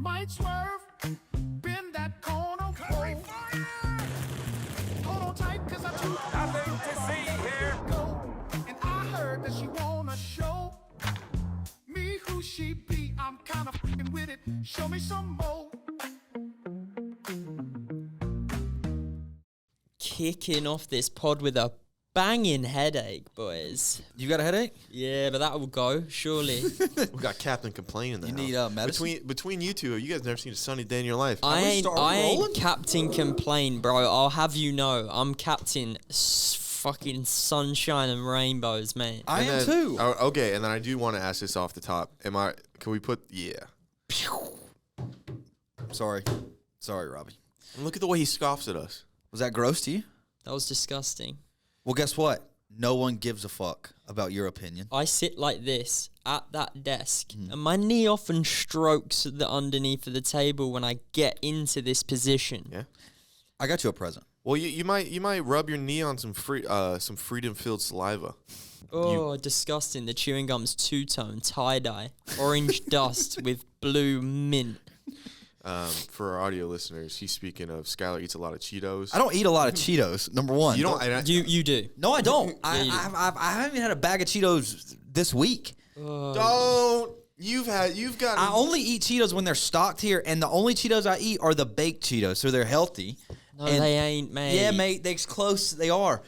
might swerve, bend that corner. Hold on tight, cause I'm too Nothing to see here. go. And I heard that she wanna show me who she be. I'm kinda f***ing with it. Show me some more. Kicking off this pod with a banging headache, boys. You got a headache? Yeah, but that will go, surely. We got Captain complaining that You need medicine? between you two, you guys never seen a sunny day in your life. I ain't rolling? Captain Complain, bro. I'll have you know, I'm Captain fucking Sunshine and Rainbows, mate. I am too. Okay, and then I do want to ask this off the top. Can we put, yeah. Sorry, Robbie. And look at the way he scoffs at us. Was that gross to you? That was disgusting. Well, guess what? No one gives a fuck about your opinion. I sit like this at that desk, and my knee often strokes the underneath of the table when I get into this position. Yeah. I got you a present. Well, you might rub your knee on some freedom-filled saliva. Oh, disgusting. The chewing gum's two-tone, tie-dye, orange dust with blue mint. For our audio listeners, he's speaking of Skylar eats a lot of Cheetos. I don't eat a lot of Cheetos. Number one, You don't. You do. No, I don't. Yeah, you do. I haven't even had a bag of Cheetos this week. Don't. You've got. I only eat Cheetos when they're stocked here, and the only Cheetos I eat are the baked Cheetos, so they're healthy. No, And- they ain't, mate. Yeah, mate, they're close. They are.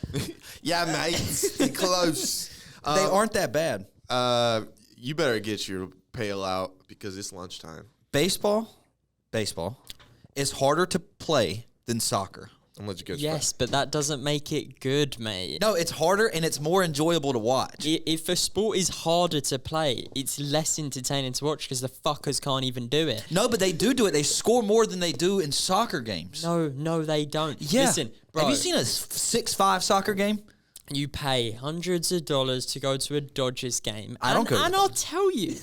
Yeah, mate. Stay close. They aren't that bad. You better get your pail out because it's lunchtime. Baseball is harder to play than soccer. I'm let you go. Yes, but that doesn't make it good, mate. No, it's harder and it's more enjoyable to watch. If a sport is harder to play, it's less entertaining to watch because the fuckers can't even do it. No, but they do it. They score more than they do in soccer games. No, they don't. Yeah. Listen, bro, Have you seen a 6-5 soccer game? you pay hundreds of dollars to go to a Dodgers game. I don't go to And I'll tell you,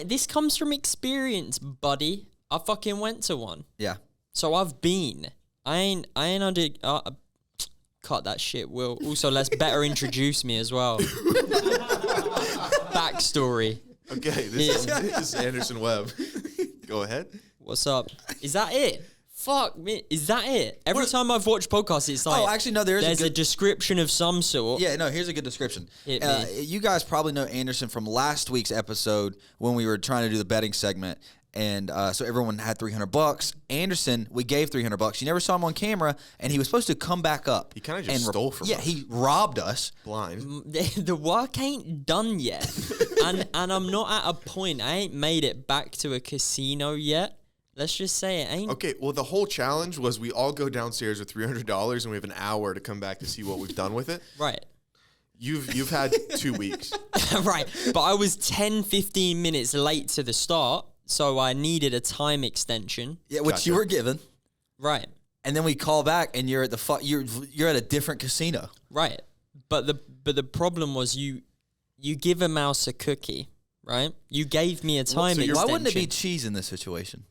this comes from experience, buddy. I fucking went to one. Yeah. So I've been. I ain't under. Cut that shit, Will. Also, let's better introduce me as well. Backstory. Okay, this is Anderson Webb. Go ahead. What's up? Is that it? Fuck me. Is that it? Every time I've watched podcasts, it's like. Oh, actually, no, there's a description of some sort. Yeah, no, here's a good description. Hit me. You guys probably know Anderson from last week's episode when we were trying to do the betting segment. And so everyone had $300. Anderson, we gave $300. You never saw him on camera, and he was supposed to come back up. He kind of just stole from us. Yeah, he robbed us. Blind. The work ain't done yet. and I'm not at a point. I ain't made it back to a casino yet. Let's just say it ain't. Okay, well, the whole challenge was we all go downstairs with $300, and we have an hour to come back to see what we've done with it. Right. You've had 2 weeks. Right. But I was 10, 15 minutes late to the start, so I needed a time extension. Yeah, which Gotcha. you were given. Right. And then we call back, and you're at you're at a different casino. Right. But the problem was you give a mouse a cookie, right? You gave me a time extension. Why wouldn't it be cheese in this situation?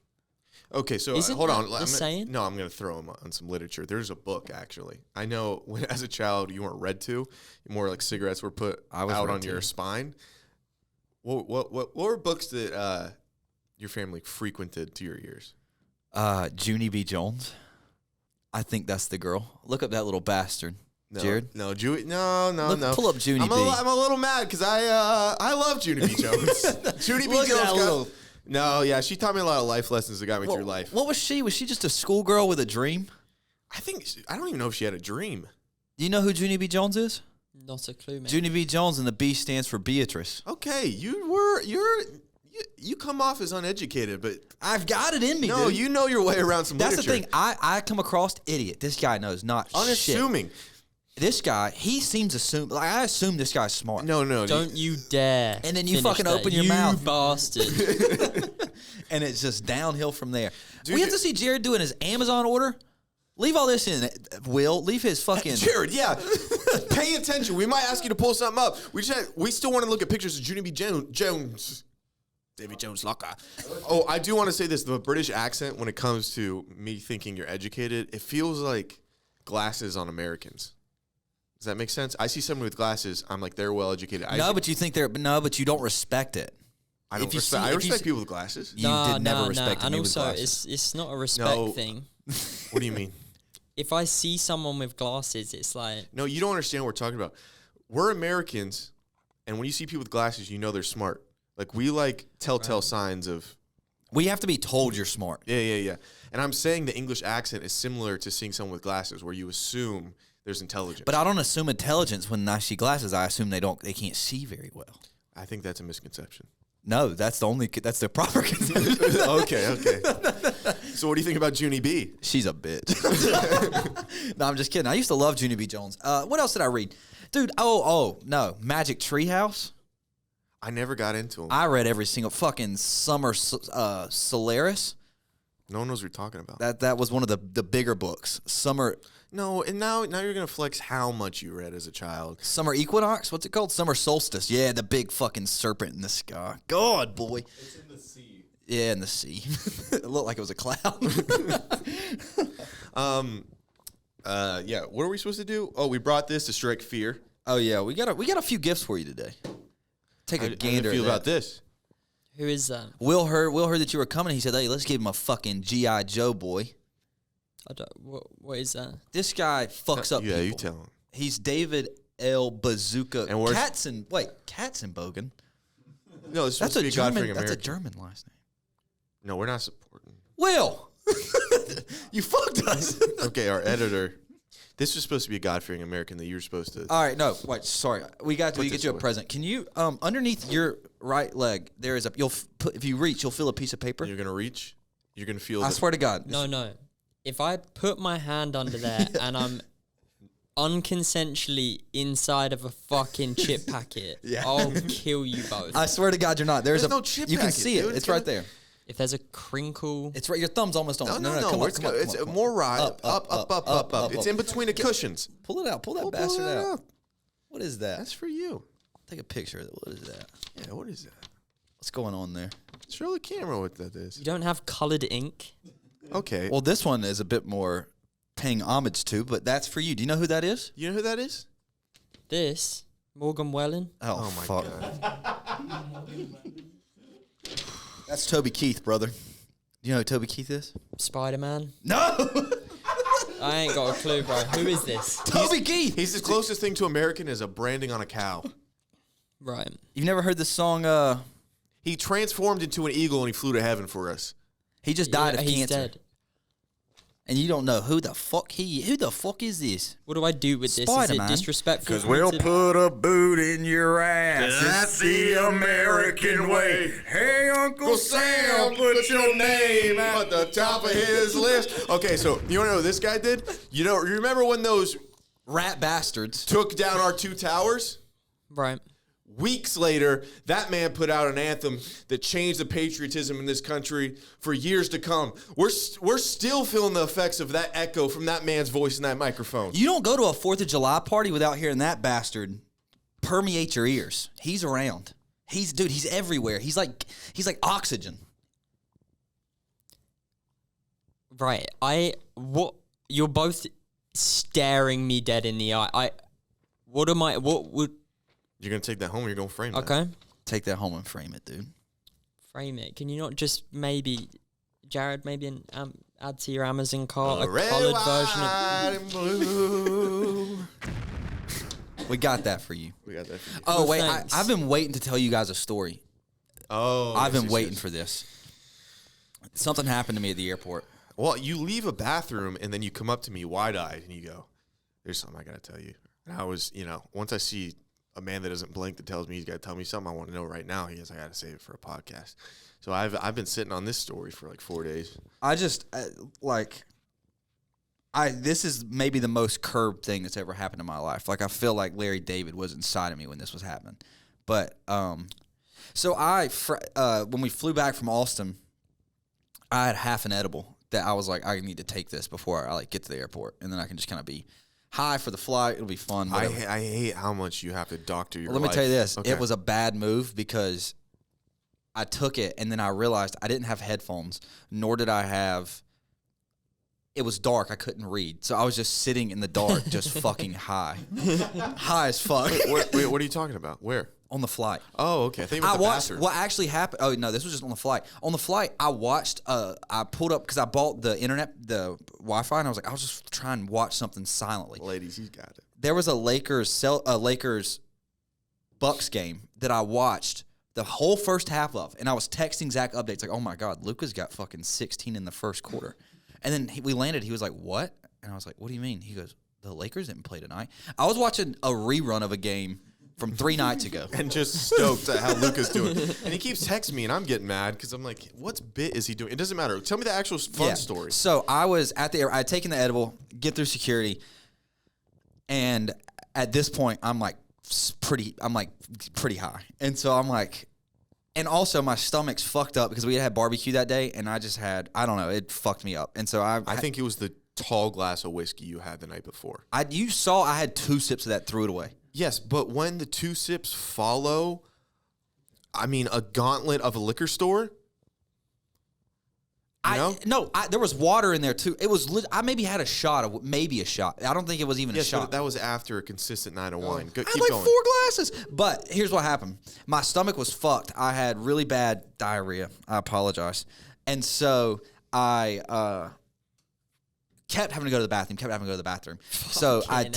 Okay, so Isn't hold on. that the saying? No, I'm going to throw him on some literature. There's a book, actually. I know when as a child you weren't read to. More like cigarettes were put out on your spine. What were books that your family frequented to your ears? Junie B. Jones. I think that's the girl. Look up that little bastard. No, Jared? No, no. Pull up Junie B. I'm a little mad because I love Junie B. Jones. Junie B. Look at that Jones. little- No, yeah, she taught me a lot of life lessons that got me through life. What was she? Was she just a schoolgirl with a dream? I don't even know if she had a dream. Do you know who Junie B. Jones is? Not a clue, man. Junie B. Jones, and the B stands for Beatrice. Okay, you come off as uneducated, but I've got it in me, no, dude. you know your way around some That's literature. the thing. I come across idiot. This guy knows not shit. Unassuming. This guy, he seems like I assume this guy's smart. No. Don't you dare. And then you finish fucking that, open your mouth. You bastard. And it's just downhill from there. Dude, we have to see Jared doing his Amazon order. Leave all this in, Will. Leave his fucking... Jared, yeah. Pay attention. We might ask you to pull something up. We still want to look at pictures of Junie B. Jones. Davy Jones Locker. Oh, I do want to say this. The British accent, when it comes to me thinking you're educated, it feels like glasses on Americans. Does that make sense? I see someone with glasses, I'm like, they're well educated. but you think but you don't respect it. I don't If you respect. see- I if you respect see- people with glasses. You did never respect And me with also, glasses. it's not a respect No. thing. What do you mean? If I see someone with glasses, it's like, No, you don't understand what we're talking about. We're Americans, and when you see people with glasses, you know they're smart. Like, we like telltale signs of, We have to be told you're smart. yeah. And I'm saying the English accent is similar to seeing someone with glasses, where you assume there's intelligence. But I don't assume intelligence when I see glasses. I assume they can't see very well. I think that's a misconception. No, that's the proper conception. Okay. So what do you think about Junie B? She's a bitch. No, I'm just kidding. I used to love Junie B. Jones. What else did I read? Dude, no. Magic Treehouse. I never got into them. I read every single fucking Summer Solaris. No one knows what you're talking about. That was one of the bigger books. Summer No, and now you're gonna flex how much you read as a child. Summer Equinox? What's it called? Summer Solstice. Yeah, the big fucking serpent in the sky. God, boy. It's in the sea. Yeah, in the sea. It looked like it was a cloud. Yeah. What are we supposed to do? Oh, we brought this to strike fear. Oh yeah, we got a few gifts for you today. Take a How do gander. you feel at about that. this? who is that? Will heard that you were coming. He said, "Hey, let's give him a fucking GI Joe boy." I don't. What is that? This guy fucks up. Yeah, people. you tell him. He's David L. Bazooka And where's- Katzenbogen. No, this is That's supposed to a be a German. God-fearing That's a American. German last name. No, we're not supporting. Will, you fucked us. Okay, our editor. This was supposed to be a God-fearing American that you were supposed to. All right, no, wait, sorry. We got to Put get this you a away. present. Can you underneath your right leg there is if you reach, you'll feel a piece of paper. You're gonna reach. You're gonna feel. I swear to God. No. If I put my hand under there and I'm unconsensually inside of a fucking chip packet, Yeah. I'll kill you both. I swear to God, you're not. There's no chip You can packet, see it. dude. It's right there. If there's a crinkle, It's right. Your thumb's almost on. No. Come on, It's, come on, it's come on. more right. Up. It's in between the cushions. Pull it out. Pull that Pull bastard it out. out. What is that? That's for you. Take a picture of it. What is that? Yeah. What is that? What's going on there? Show the camera what that is. you don't have colored ink. Okay. Well, this one is a bit more paying homage to, but that's for you. Do you know who that is? You know who that is? This Morgan Welling. Oh my fuck. God. That's Toby Keith, brother. Do you know who Toby Keith is? Spider-Man. No. I ain't got a clue, bro. Who is this? Toby Keith. He's the closest thing to American as a branding on a cow. Right. You've never heard this song? He transformed into an eagle and he flew to heaven for us. He just died of he's cancer. dead. And you don't know who the fuck is this? What do I do with this? Spider-Man. Is it disrespectful? Cause for me we'll to- put a boot in your ass. That's the American way. Hey, Uncle Sam, put your name at the top of his list. Okay, so you want to know what this guy did? You remember when those Rat bastards. took down our two towers? Right. Weeks later, that man put out an anthem that changed the patriotism in this country for years to come. We're still feeling the effects of that echo from that man's voice in that microphone. You don't go to a 4th of July party without hearing that bastard permeate your ears. He's around. He's everywhere. He's like oxygen. Right. You're both staring me dead in the eye. What would You're going to take that home or you're going to frame that? okay. Take that home and frame it, dude. Frame it. Can you not just maybe, Jared, add to your Amazon cart a Red, colored version of white, and blue. We got that for you. We got that for you. Oh, Well, wait. thanks. I've been waiting to tell you guys a story. Oh, I've yes, been yes, waiting yes. for this. Something happened to me at the airport. Well, you leave a bathroom and then you come up to me wide-eyed and you go, there's something I got to tell you. And I was, once I see a man that doesn't blink that tells me he's got to tell me something I want to know right now, I got to save it for a podcast. So I've been sitting on this story for like 4 days. I just, this is maybe the most curb thing that's ever happened in my life. Like, I feel like Larry David was inside of me when this was happening. But, so when we flew back from Austin, I had half an edible that I was like, I need to take this before I get to the airport. And then I can just kind of be high for the flight. It'll be fun. I whatever. hate how much you have to doctor your Let me life. tell you this. Okay. It was a bad move because I took it and then I realized I didn't have headphones, nor did I have... It was dark. I couldn't read. So I was just sitting in the dark, just fucking high. High as fuck. Wait, what are you talking about? Where? On the flight. Oh, okay. I think I about the watched bathroom. what actually happened. Oh no, this was just on the flight. On the flight, I watched. I pulled up because I bought the internet, the Wi-Fi, and I was like, I'll just try and watch something silently. Ladies, you got it. There was a Lakers Bucks game that I watched the whole first half of, and I was texting Zach updates like, "Oh my God, Luka's got fucking 16 in the first quarter," and then we landed. He was like, "What?" And I was like, "What do you mean?" He goes, "The Lakers didn't play tonight." I was watching a rerun of a game from 3 nights ago. And just stoked at how Luka's doing. And he keeps texting me, and I'm getting mad because I'm like, what bit is he doing? It doesn't matter. Tell me the actual fun story. So I was at the I had taken the edible, get through security, and at this point I'm like pretty high. And so I'm like, and also my stomach's fucked up because we had barbecue that day, and I just had, I don't know, it fucked me up. And so I think it was the tall glass of whiskey you had the night before. you saw I had 2 sips of that, threw it away. Yes, but when the 2 sips follow, I mean, a gauntlet of a liquor store. There was water in there too. It was I maybe had a shot. I don't think it was even a shot. But that was after a consistent night of wine. I Keep had like going. 4 glasses. But here's what happened. My stomach was fucked. I had really bad diarrhea. I apologize. And so I kept having to go to the bathroom. So I'd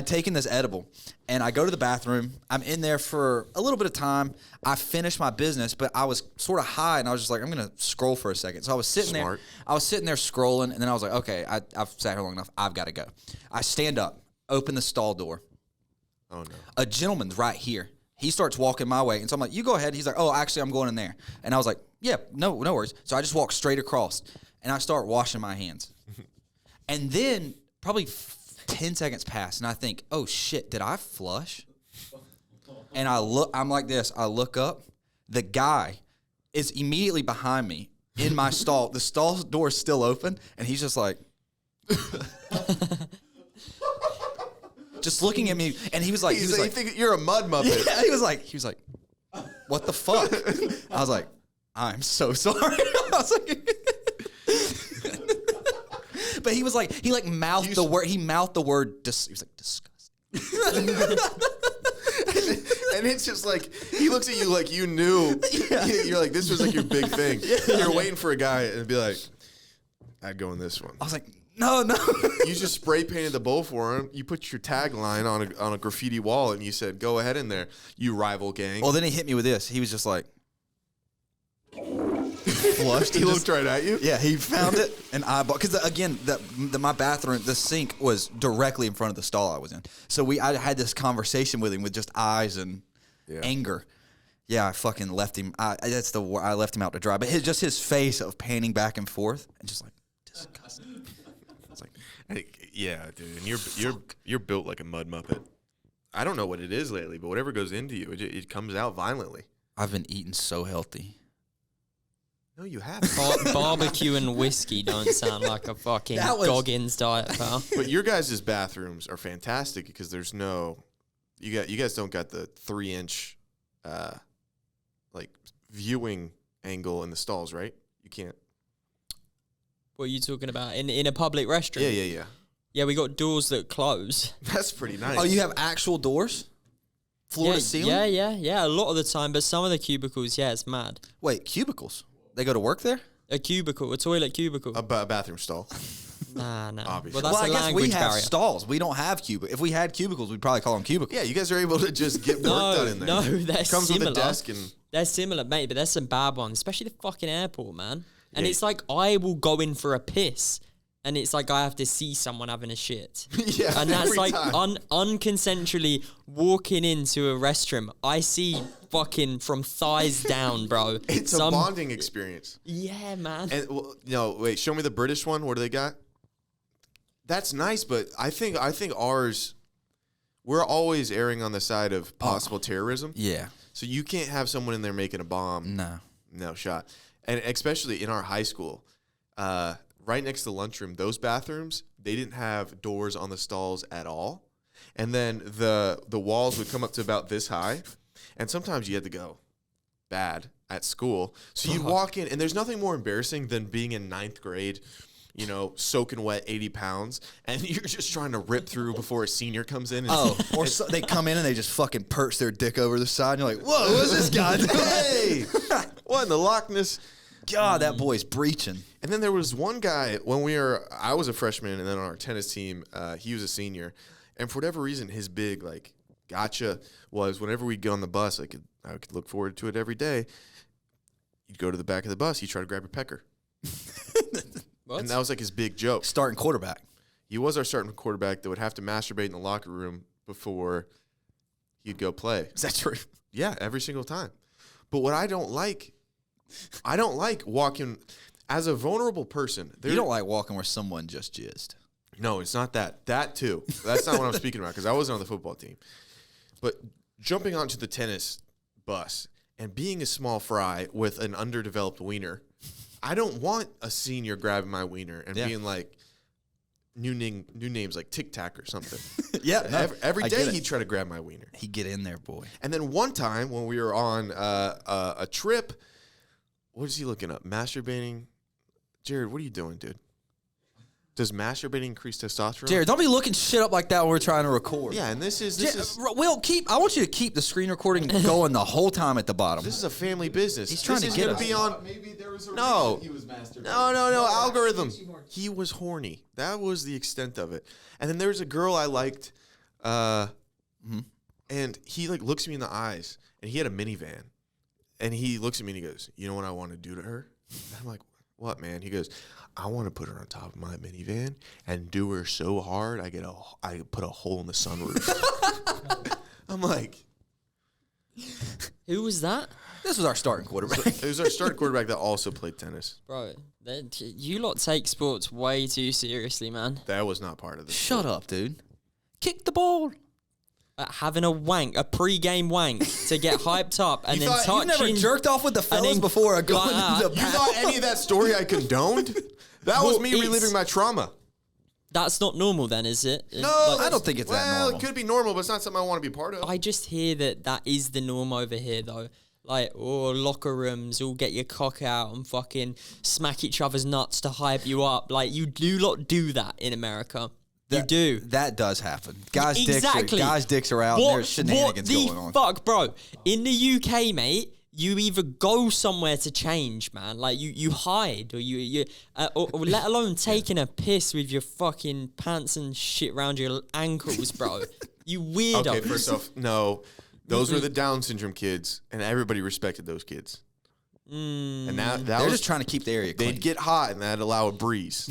taken this edible, and I go to the bathroom. I'm in there for a little bit of time. I finished my business, but I was sort of high, and I was just like, I'm going to scroll for a second. So I was sitting there. I was sitting there scrolling, and then I was like, okay, I've sat here long enough. I've got to go. I stand up, open the stall door. Oh, no. A gentleman's right here. He starts walking my way, and so I'm like, you go ahead. He's like, oh, actually, I'm going in there. And I was like, yeah, no worries. So I just walk straight across, and I start washing my hands. And then probably 10 seconds pass, and I think, oh, shit, did I flush? And I'm like this. I look up. The guy is immediately behind me in my stall. The stall door is still open, and he's just like, just looking at me. And he was like, You think you're a mud muppet. yeah, he was like, what the fuck? I was like, I'm so sorry. I was like, but he was like, he mouthed the word. He mouthed the word. He was like, disgusting. And it's just like, he looks at you like you knew. Yeah. You're like, this was like your big thing. Yeah. You're waiting for a guy and be like, I'd go in this one. I was like, no. You just spray painted the bowl for him. You put your tagline on a graffiti wall, and you said, go ahead in there, you rival gang. Well, then he hit me with this. He was just like, flushed. He looked right at you? Yeah, he found it and eyeball. Because again, my bathroom, the sink was directly in front of the stall I was in. So I had this conversation with him with just eyes and anger. Yeah, I fucking left him. I left him out to dry. But his face of painting back and forth and just like disgusting. It's like, yeah, dude. And you're built like a mud muppet. I don't know what it is lately, but whatever goes into you, it comes out violently. I've been eating so healthy. No, you haven't. Barbecue and whiskey don't sound like a fucking Goggins diet, pal. But your guys' bathrooms are fantastic because there's no, you guys don't got the 3-inch, like viewing angle in the stalls, right? You can't. What are you talking about? In a public restroom? Yeah. Yeah, we got doors that close. That's pretty nice. Oh, you have actual doors? Floor to ceiling? Yeah. A lot of the time, but some of the cubicles, it's mad. Wait, cubicles? They go to work there? A toilet cubicle. A bathroom stall. Nah. Obviously. Well, that's I a guess language we have barrier. stalls. We don't have cubicles. If we had cubicles, we'd probably call them cubicles. Yeah, you guys are able to just get work done in there. No, they're it comes similar. with a desk and They're similar, mate, but there's some bad ones, especially the fucking airport, man. And Yeah. it's like I will go in for a piss, and it's like I have to see someone having a shit. yeah, And that's every like time. unconsensually walking into a restroom. I see fucking from thighs down, bro. It's a bonding experience. Yeah, man. And no, wait, show me the British one. What do they got? That's nice, but I think ours, we're always erring on the side of possible terrorism. Yeah. So you can't have someone in there making a bomb. No shot. And especially in our high school, right next to the lunchroom, those bathrooms, they didn't have doors on the stalls at all. And then the walls would come up to about this high. And sometimes you had to go bad at school. So you'd walk in, and there's nothing more embarrassing than being in 9th grade soaking wet 80 pounds, and you're just trying to rip through before a senior comes in. And Or they come in and they just fucking perch their dick over the side, and you're like, whoa, what's this guy doing? hey, what in the Loch Ness? God, that boy's breaching. And then there was one guy I was a freshman, and then on our tennis team, he was a senior, and for whatever reason, his big gotcha was whenever we'd get on the bus, I could look forward to it every day. You'd go to the back of the bus, he'd try to grab your pecker. What? And that was his big joke. Starting quarterback. He was our starting quarterback that would have to masturbate in the locker room before he'd go play. Is that true? Yeah, every single time. But what I don't like walking as a vulnerable person. You don't like walking where someone just jizzed. No, it's not that. That too. That's not what I'm speaking about because I wasn't on the football team. But jumping onto the tennis bus and being a small fry with an underdeveloped wiener, I don't want a senior grabbing my wiener and being like new names like Tic Tac or something. Every day he'd try to grab my wiener. He'd get in there, boy. And then one time when we were on a trip, what is he looking up? Masturbating. Jared, what are you doing, dude? Does masturbating increase testosterone? Jared, don't be looking shit up like that when we're trying to record. Yeah, and this is Will, I want you to keep the screen recording going the whole time at the bottom. this is a family business. He's trying to this get is us. gonna be on. Maybe there was a No. reason he was masturbating. No, algorithm. He was horny. That was the extent of it. And then there's a girl I liked, and he looks me in the eyes, and he had a minivan, and he looks at me and he goes, "You know what I want to do to her?" And I'm like, "What, man?" He goes, "I want to put her on top of my minivan and do her so hard I put a hole in the sunroof." I'm like, Who was that? This was our starting quarterback. it was our starting quarterback that also played tennis. Bro, you lot take sports way too seriously, man. That was not part of this. Shut up, dude. Kick the ball. Having a pre-game wank to get hyped up and then touching. You never jerked off with the fellas then before going like to the You thought any of that story I condoned? That was Well, me it's- reliving my trauma. That's not normal then, is it? No, I don't think it's that normal. It could be normal, but it's not something I want to be part of. I just hear that is the norm over here, though. Like, locker rooms, all get your cock out and fucking smack each other's nuts to hype you up. Like, you do not do that in America. You do. That does happen. Guys' Exactly. dicks are out and there's shenanigans going on. What the fuck, bro? In the UK, mate, you either go somewhere to change, man. Like, you hide, or or let alone taking a piss with your fucking pants and shit around your ankles, bro. You weirdo. Okay, first off, no. Those were the Down syndrome kids, and everybody respected those kids. And that They're was just trying to keep the area clean. they'd get hot, and that'd allow a breeze.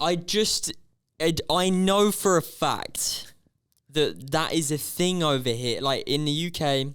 I know for a fact that is a thing over here. Like in the UK,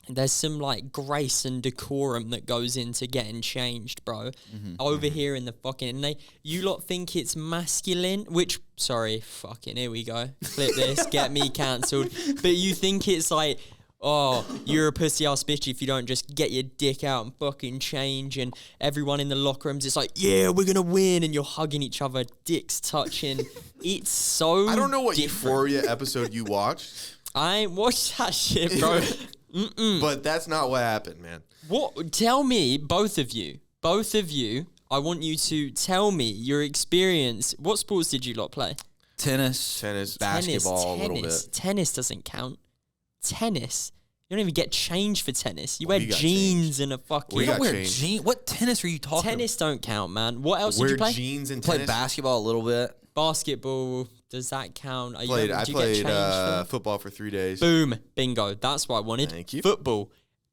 there's some like grace and decorum that goes into getting changed, bro. Over here in the fucking, and you lot think it's masculine, which, sorry, fucking, here we go. Clip this, get me cancelled. But you think it's like, oh, you're a pussy ass bitch if you don't just get your dick out and fucking change, and everyone in the locker rooms, it's like, yeah, we're gonna win, and you're hugging each other, dicks touching. It's so I don't know what different. Euphoria episode you watched, I ain't watched that shit, bro. but that's not what happened, man. What? Tell me, both of you, I want you to tell me your experience. What sports did you lot play? Tennis, basketball, a little bit. Tennis doesn't count. Tennis. You don't even get changed for tennis. You wear we got jeans and a fucking. We You don't got wear changed. jeans. What tennis are you talking Tennis don't count, man. What else did Wear you play? jeans and about? Played tennis. basketball a little bit. Basketball. Does that count? I Did you get played changed for? football for 3 days. Boom. Bingo. That's what I wanted. Thank you. Football.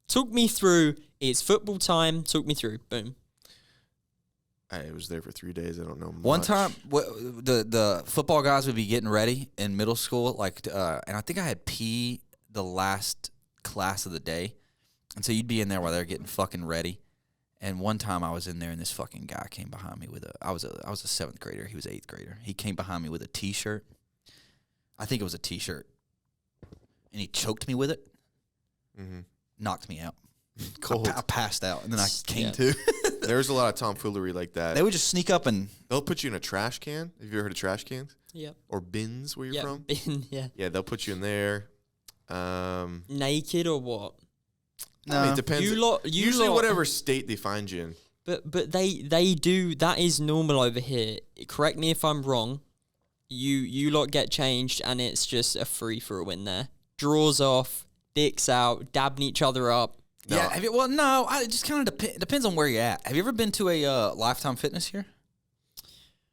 Talk me through. It's football time. Talk me through. Boom. I was there for 3 days. I don't know much. One time, the football guys would be getting ready in middle school, and I think I had P the last class of the day, and so you'd be in there while they're getting fucking ready. And one time I was in there, and this fucking guy came behind me with I was a 7th grader, he was 8th grader. He came behind me with a T-shirt. I think it was a T-shirt, and he choked me with it, knocked me out. Cold. I passed out, and then I came Yeah. to. There's a lot of tomfoolery like that. They would just sneak up and They'll put you in a trash can. Have you ever heard of trash cans? Yep. Or bins where you're Yeah. from? Yeah. Yeah, they'll put you in there. Naked or what? I mean, it depends. You lot- Usually whatever state they find you in. But they do, that is normal over here. Correct me if I'm wrong. You lot get changed and it's just a free for a win there. Draws off, dicks out, dabbing each other up. No. Yeah. It just kind of depends on where you're at. Have you ever been to a Lifetime Fitness here?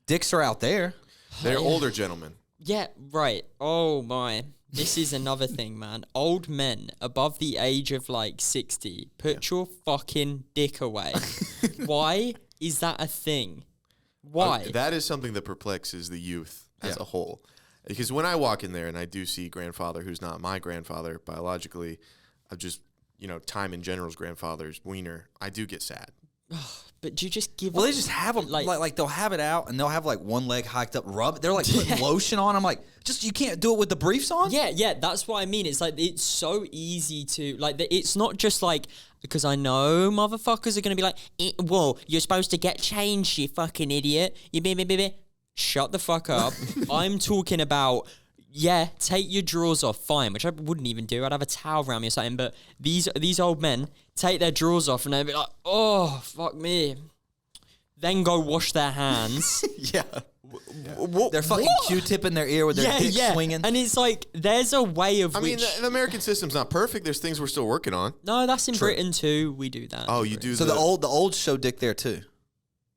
Dicks are out there. They're older gentlemen. Yeah, right. Oh my. This is another thing, man. Old men above the age of like 60, put your fucking dick away. Why is that a thing? Why? That is something that perplexes the youth as a whole. Because when I walk in there and I do see grandfather who's not my grandfather biologically, I've just, time in general's grandfather's wiener, I do get sad. But do you just give Well, they just have them, like they'll have it out and they'll have like one leg hiked up rub. They're like putting lotion on. I'm like, you can't do it with the briefs on? Yeah, that's what I mean. It's like, it's so easy to, like, it's not just like, because I know motherfuckers are going to be like, whoa, you're supposed to get changed, you fucking idiot. Shut the fuck up. I'm talking about, take your drawers off, fine, which I wouldn't even do. I'd have a towel around me or something. But these old men take their drawers off and they'd be like, oh, fuck me. Then go wash their hands. Yeah. They're fucking Q-tip in their ear with their dick swinging. And it's like, there's a way of I mean, the American system's not perfect. There's things we're still working on. No, that's in Britain too. We do that. Oh, you do. So the old show dick there too.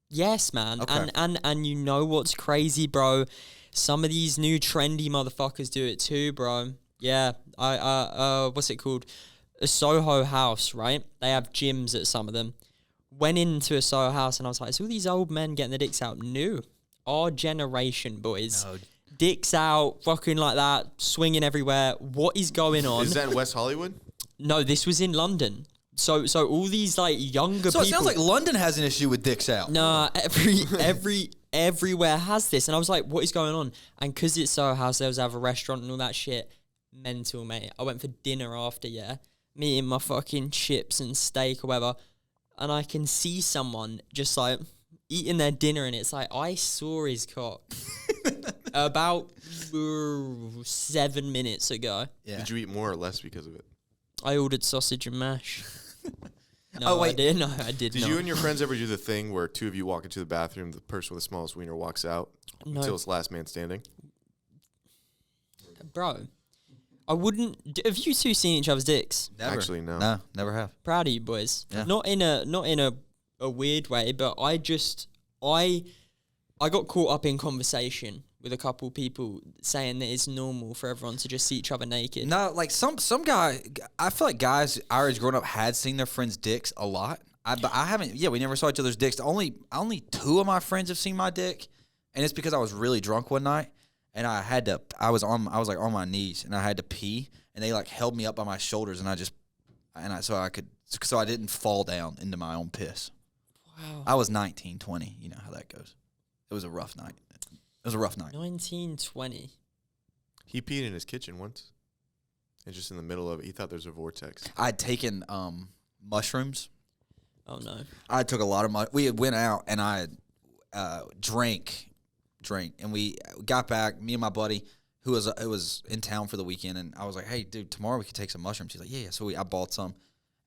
Yes, man. Okay. And you know what's crazy, bro? Some of these new trendy motherfuckers do it too, bro. Yeah. What's it called? A Soho house, right? They have gyms at some of them. Went into a Soho house and I was like, it's all these old men getting their dicks out. New. Our generation, boys. No. Dicks out, fucking like that, swinging everywhere. What is going on? Is that in West Hollywood? No, this was in London. So all these like younger people. So it sounds like London has an issue with dicks out. Nah, everywhere has this. And I was like, what is going on? And because it's Soho House, there was a restaurant and all that shit. Mental, mate. I went for dinner after, me eating my fucking chips and steak or whatever. And I can see someone just like eating their dinner and it's like, I saw his cock about 7 minutes ago. Yeah. Did you eat more or less because of it? I ordered sausage and mash. No, I didn't. No, I did not. Did you and your friends ever do the thing where two of you walk into the bathroom, the person with the smallest wiener walks out until it's last man standing? Bro, I wouldn't. Have you two seen each other's dicks? Never. Actually, no. No, never have. Proud of you, boys. Yeah. Not in a weird way, but I got caught up in conversation with a couple people saying that it's normal for everyone to just see each other naked. No, like some guy, I feel like guys our age growing up had seen their friends' dicks a lot. But I haven't. Yeah, we never saw each other's dicks. Only two of my friends have seen my dick, and it's because I was really drunk one night, and I was like on my knees, and I had to pee, and they like held me up by my shoulders, so I didn't fall down into my own piss. Wow. I was 19, 20. You know how that goes. It was a rough night. 1920. He peed in his kitchen once. And just in the middle of it, he thought there was a vortex. I'd taken mushrooms. Oh no! I took a lot of we had went out and I drank, and we got back. Me and my buddy, who was in town for the weekend, and I was like, "Hey, dude, tomorrow we could take some mushrooms." He's like, "Yeah." So I bought some,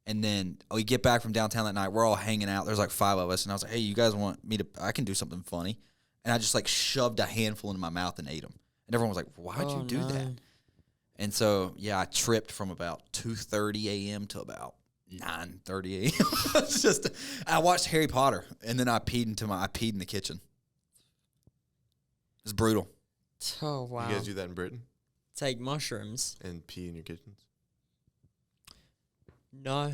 and then we get back from downtown that night. We're all hanging out. There's like 5 of us, and I was like, "Hey, you guys want me to? I can do something funny." And I just like shoved a handful into my mouth and ate them. And everyone was like, "Why'd you do that?" And so I tripped from about 2:30 a.m. to about 9:30 a.m. It's just I watched Harry Potter and then I peed in the kitchen. It's brutal. Oh wow! You guys do that in Britain? Take mushrooms and pee in your kitchens? No,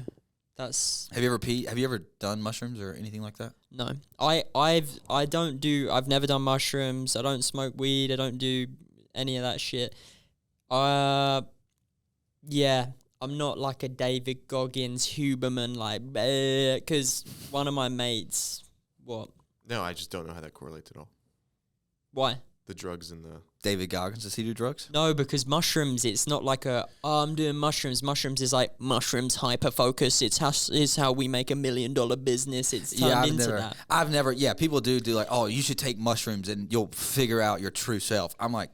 that's. Have you ever done mushrooms or anything like that? No, I've never done mushrooms. I don't smoke weed. I don't do any of that shit. Yeah, I'm not like a David Goggins Huberman, like, because one of my mates, what? No, I just don't know how that correlates at all. Why? The drugs and the... David Goggins, does he do drugs? No, because mushrooms, it's not like I'm doing mushrooms. Mushrooms is like mushrooms hyper-focus. It's how we make $1 million business. It's turned into that. I've never, people do like, oh, you should take mushrooms and you'll figure out your true self. I'm like,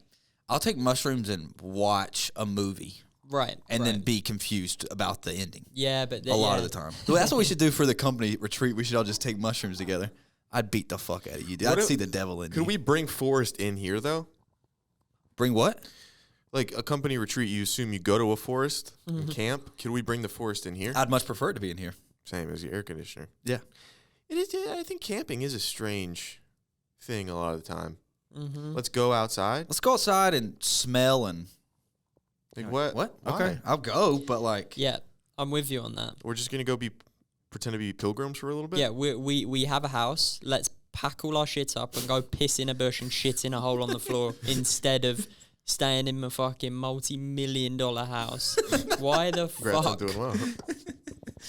I'll take mushrooms and watch a movie. Right. and then right. be confused about the ending. Yeah, but A lot of the time. So that's what we should do for the company retreat. We should all just take mushrooms together. I'd beat the fuck out of you, dude. What I'd if- see the devil in you. Could we bring Forrest in here though? Bring what? Like a company retreat, you assume you go to a forest and camp. Could we bring the forest in here? I'd much prefer it to be in here. Same as your air conditioner. Yeah. It is. I think camping is a strange thing a lot of the time. Mm-hmm. Let's go outside. Let's go outside and smell and Like what? what? Why? Okay, I'll go, but like Yeah, I'm with you on that. We're just gonna go pretend to be pilgrims for a little bit. Yeah, we have a house. Let's pack all our shit up and go piss in a bush and shit in a hole on the floor instead of staying in my fucking multi-million-dollar house. Why the Congrats on fuck? doing well.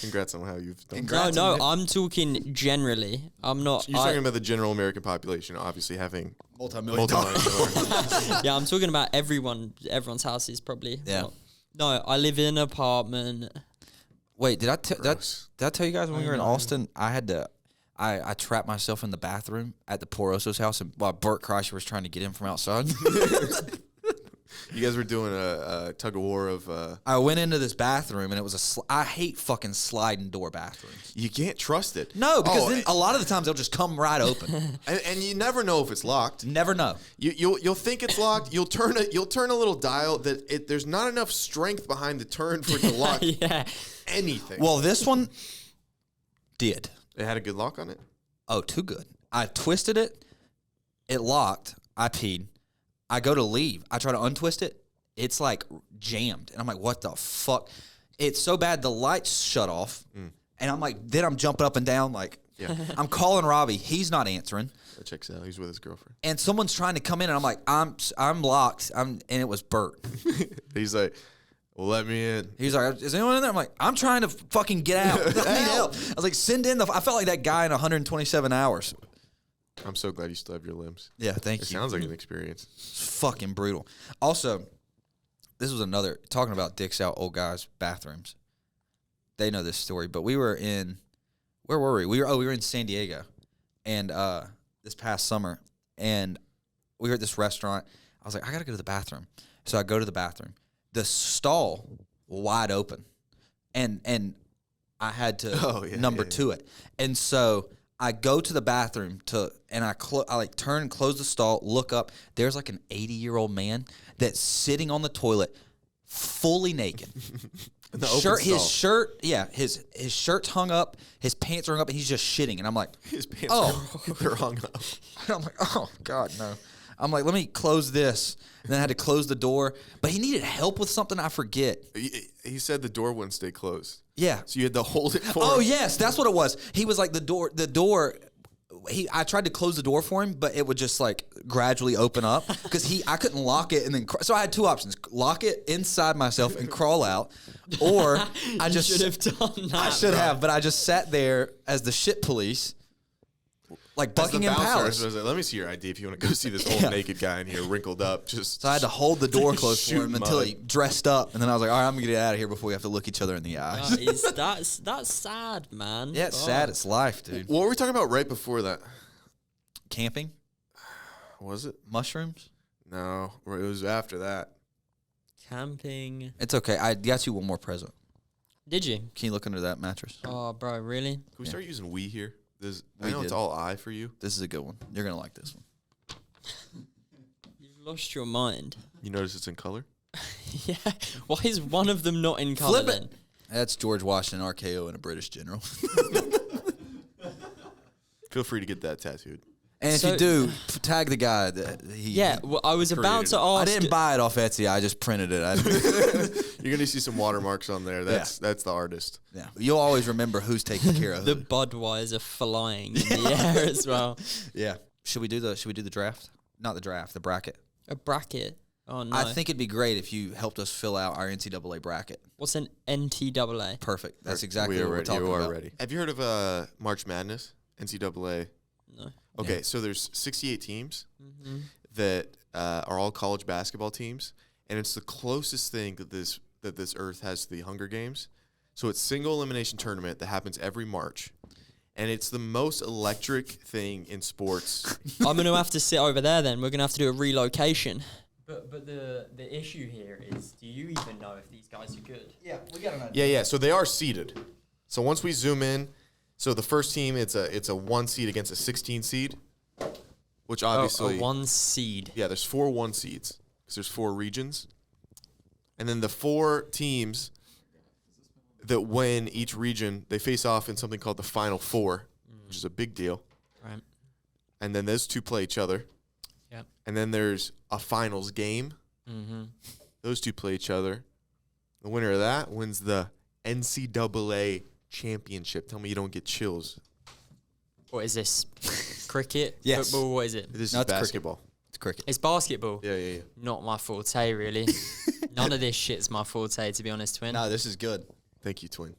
Congrats on how you've done. Congrats. No, I'm talking generally. I'm not. You're talking about the general American population, obviously having multi-million multi-million. yeah, I'm talking about everyone's house is probably. Yeah. No, I live in an apartment. Wait, did I tell Gross. did I tell you guys when we I were in know. Austin? I had to. I trapped myself in the bathroom at the Poroso's house, and while Bert Kreischer was trying to get in from outside. You guys were doing a tug of war of. I went into this bathroom, and it was I hate fucking sliding door bathrooms. You can't trust it. No, because Oh, then a lot of the times they'll just come right open. and you never know if it's locked. Never know. You'll think it's locked. You'll turn a little dial that there's not enough strength behind the turn for it to lock Yeah. anything. Well, this one did. it had a good lock on it. Oh, too good. I twisted it. It locked. I peed. I go to leave. I try to untwist it. It's like jammed. And I'm like, what the fuck? It's so bad the lights shut off. And I'm like, then I'm jumping up and down like, Yeah. I'm calling Robbie. He's not answering. That checks out. He's with his girlfriend. And someone's trying to come in and I'm like, I'm locked. And it was Bert. He's like, well, let me in. He's like, is anyone in there? I'm like, I'm trying to fucking get out. I need help. I was like, send in I felt like that guy in 127 hours. I'm so glad you still have your limbs. Yeah, thank It you. sounds like an experience. It's fucking brutal. Also, this was another talking about dicks out old guys' bathrooms. They know this story, but we were in where were we? We were in San Diego, and this past summer, and we were at this restaurant. I was like, I gotta go to the bathroom, so I go to the bathroom. The stall wide open, and I had to number two it, and so. I go to the bathroom and I like turn and close the stall, look up. There's like an 80-year-old man that's sitting on the toilet, fully naked. His shirt's hung up, his pants are hung up, and he's just shitting. And I'm like, His pants they're hung up. I'm like, oh God, no. I'm like, let me close this. And then I had to close the door. But he needed help with something I forget. He said the door wouldn't stay closed. Yeah. So you had to hold it for Oh him. yes, that's what it was. He was like the door. I tried to close the door for him, but it would just like gradually open up because I couldn't lock it and then. So I had two options: lock it inside myself and crawl out, or I just should have done that. I should have, but I just sat there as the shit police, like As the Buckingham bouncer, Palace. I was like, let me see your ID if you want to go see this old Yeah. naked guy in here wrinkled up. Just So I had to hold the door closed for Shoot him until mud. he dressed up, and then I was like, all right, I'm gonna get out of here before we have to look each other in the eyes. That's sad, man. Yeah, it's Fuck. sad. It's life, dude. What were we talking about right before that? Camping, Was it? mushrooms. No, it was after that. Camping. It's okay. I got you one more present. Did you? Can you look under that mattress? Oh, bro, really? Can we start using we here? I We know it's did. all I for you. This is a good one. You're gonna like this one. You've lost your mind. You notice it's in color? Yeah. Why is one of them not in color Flip then? it. That's George Washington, RKO, and a British general. Feel free to get that tattooed. And if So- you do, tag the guy that he. Yeah, well, I was about to ask. I didn't buy it off Etsy. I just printed it. You're gonna see some watermarks on there. That's the artist. Yeah, you'll always remember who's taking care of the who. Budweiser flying in the air as well. Yeah. Should we do the draft? Not the draft. The bracket. A bracket. Oh no. I think it'd be great if you helped us fill out our NCAA bracket. What's an NTAA? Perfect. That's exactly what we're talking about. ready. Have you heard of March Madness? NCAA. No. Okay, so there's 68 teams Mm-hmm. that are all college basketball teams, and it's the closest thing that this earth has to the Hunger Games. So it's single elimination tournament that happens every March, and it's the most electric thing in sports. I'm going to have to sit over there then. We're going to have to do a relocation. But the issue here is, do you even know if these guys are good? Yeah, we got an idea. Yeah. So they are seeded. So once we zoom in, so the first team, it's a 1 seed against a 16 seed, which obviously a 1 seed. Yeah, there's 4 1 seeds because there's 4 regions, and then the 4 teams that win each region, they face off in something called the Final Four, which is a big deal. Right. And then those 2 play each other. Yep. And then there's a finals game. Mm-hmm. Those 2 play each other. The winner of that wins the NCAA championship. Tell me you don't get chills. What is this? Cricket? Yes. Football? What is it? This No, is it's cricket. basketball. It's cricket. It's basketball. Yeah. Not my forte, really. None of this shit's my forte, to be honest, Twin. No, this is good. Thank you, Twin.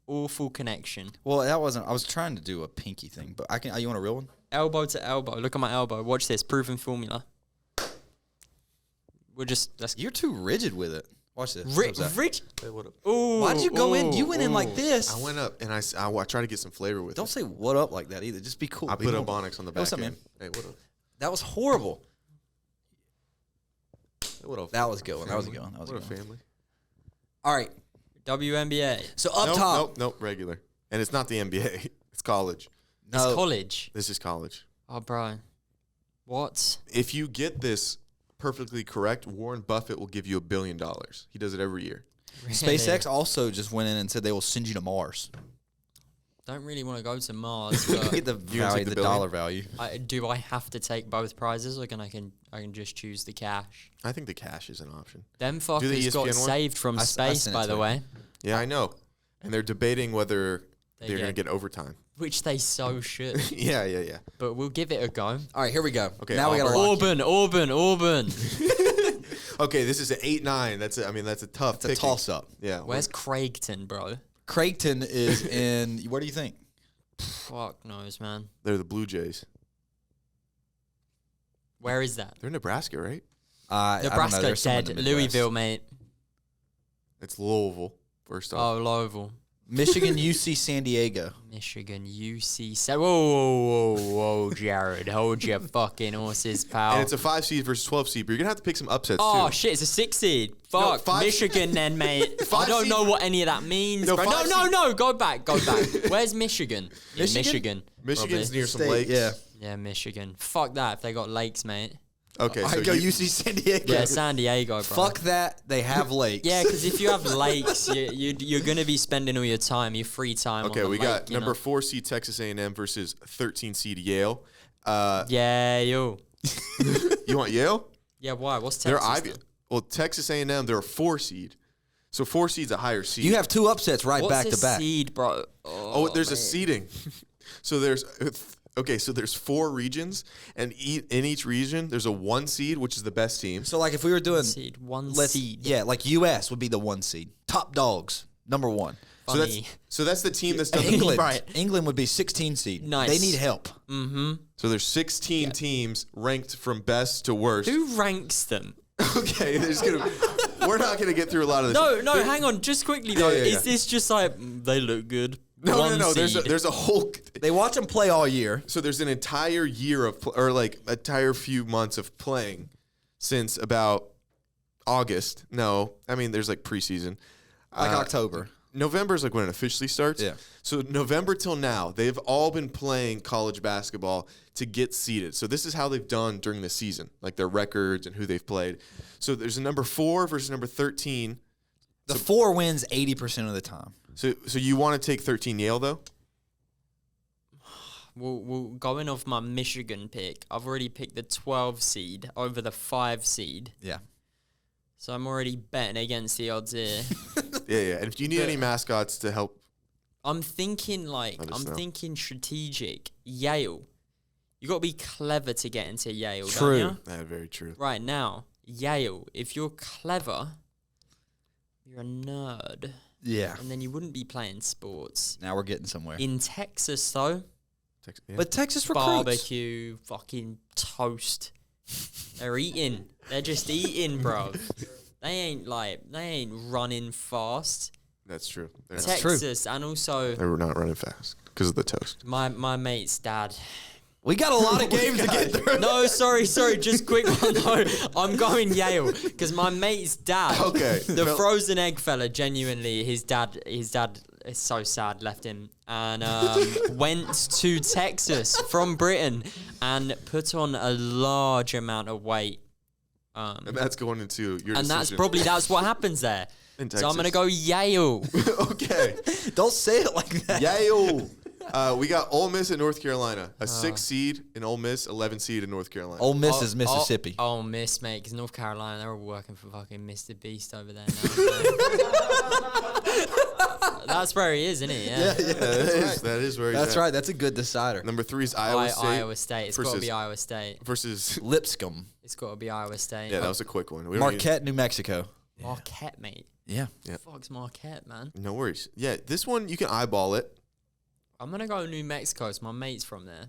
Awful connection. Well, that wasn't. I was trying to do a pinky thing, but I can. You want a real one? Elbow to elbow. Look at my elbow. Watch this. Proven formula. Let's You're too rigid with it. Watch this. How's that? Rich. Hey, what up? Ooh, Why'd you go in? You went in like ooh. this. I went up and I try to get some flavor with Don't it. say what up like that either. Just be cool. I Be put normal. Ebonics on the Hey, back what's up, end. man? Hey, what up? That was horrible. Hey, what up? That was a good one. That was a good one. What That was a up, good one. family? All right. WNBA. So up top. Nope, regular. And it's not the NBA. It's college. It's No. college. This is college. Oh, bro. What? If you get this perfectly correct, Warren Buffett will give you $1 billion. He does it every year. SpaceX also just went in and said they will send you to Mars. Don't really want to go to Mars, Get but the You gonna value, take the the billion? dollar value. do I have to take both prizes, or I can just choose the cash? I think the cash is an option. Them the fuckers got ESPN one? saved from I space, sent it by to the you. way, Yeah, I know. And they're debating whether They they're going to get- get overtime. which they so should. Yeah. But we'll give it a go. All right, here we go. Okay, now we got to Auburn. lock. Auburn. Okay, this is an 8-9. That's a tough It's a picking. toss up. Yeah. Where's Craigton, bro? Craigton is in. Where do you think? Fuck knows, man. They're the Blue Jays. Where is that? They're in Nebraska, right? I don't know. Nebraska There's somewhere in dead. the Midwest. Louisville, mate. It's Louisville, first off. Oh, Louisville. Michigan, UC, San Diego. Michigan, UC. Whoa, Jared. Hold your fucking horses, pal. And it's a 5 seed versus 12 seed, but you're going to have to pick some upsets, Oh too. shit, it's a 6 seed. Fuck. 5 Michigan then, mate. I 5 don't know seed- what any of that means. No, bro. 5 No, go back. Where's Michigan? Yeah, Michigan? Michigan's probably. near some State, lakes. yeah. Yeah, Michigan. Fuck that if they got lakes, mate. Okay, I so go you, UC, San Diego. Yeah, San Diego, bro. Fuck that. They have lakes. Yeah, because if you have lakes, you're going to be spending all your time, your free time Okay, on the we lake, got you number know? 4 seed Texas A&M versus 13 seed Yale. Yeah, yo. You want Yale? Yeah, why? What's They're Texas? Ivy. then? Well, Texas A&M, they're a 4 seed. So 4 seed's a higher seed. You have 2 upsets right What's back a to back. seed, bro? Oh, there's a man. seeding. So there's so there's 4 regions, and in each region there's a 1 seed, which is the best team. So like if we were doing Seed, one let's- seed. Yeah, like US would be the 1 seed. Top dogs, number 1. Funny. So that's the team that's done the England. Right. England would be 16 seed. Nice. They need help. So there's 16 teams ranked from best to worst. Who ranks them? Okay, we're not gonna get through a lot of this. No, hang on. Just quickly, though. yeah, Is yeah. this just like, they look good? No. One There's seed. a whole. They watch them play all year. So there's an entire year of, or like a entire few months of playing since about August. No, I mean there's like preseason. Like October. November is like when it officially starts. Yeah. So November till now, they've all been playing college basketball to get seeded. So this is how they've done during the season, like their records and who they've played. So there's a number 4 versus number 13. The 4 wins 80% of the time. So you want to take 13 Yale though? Well, going off my Michigan pick, I've already picked the 12 seed over the 5 seed. Yeah. So I'm already betting against the odds here. Yeah. And if you need any mascots to help, I'm thinking Let us know. strategic. Yale. You got to be clever to get into Yale, True. don't you? very true. Right now, Yale, if you're clever, you're a nerd. Yeah. And then you wouldn't be playing sports. Now we're getting somewhere. In Texas, though, Yeah. But Texas recruits. barbecue, fucking toast. They're eating. They're just eating, bro. They ain't running fast. That's true. That's true. Texas, and also They were not running fast. because of the toast. My mate's dad. We got a lot of games to get through. No, sorry, just quick one. No, I'm going Yale because my mate's dad. Okay. The frozen egg fella. Genuinely, his dad is so sad. Left him and went to Texas from Britain and put on a large amount of weight. And that's going into your And decision. that's what happens there. In So I'm gonna Texas. go Yale. Okay. Don't say it like that. Yale. We got Ole Miss and North Carolina. A 6 seed in Ole Miss, 11 seed in North Carolina. Ole Miss is Mississippi. Ole Miss, mate, because North Carolina, they're all working for fucking Mr. Beast over there now. That's where he is, isn't he? Yeah. That is where he's That's at. right. That's a good decider. Number 3 is Iowa State. Iowa State. It's got to versus- be Iowa State. Versus, Lipscomb. It's got to be Iowa State. yeah, that was a quick one. We don't need- Marquette, New Mexico. Marquette, mate. Yeah. Fuck's Marquette, man. no worries. Yeah, this one, you can eyeball it. I'm going to go New Mexico. It's my mate's from there.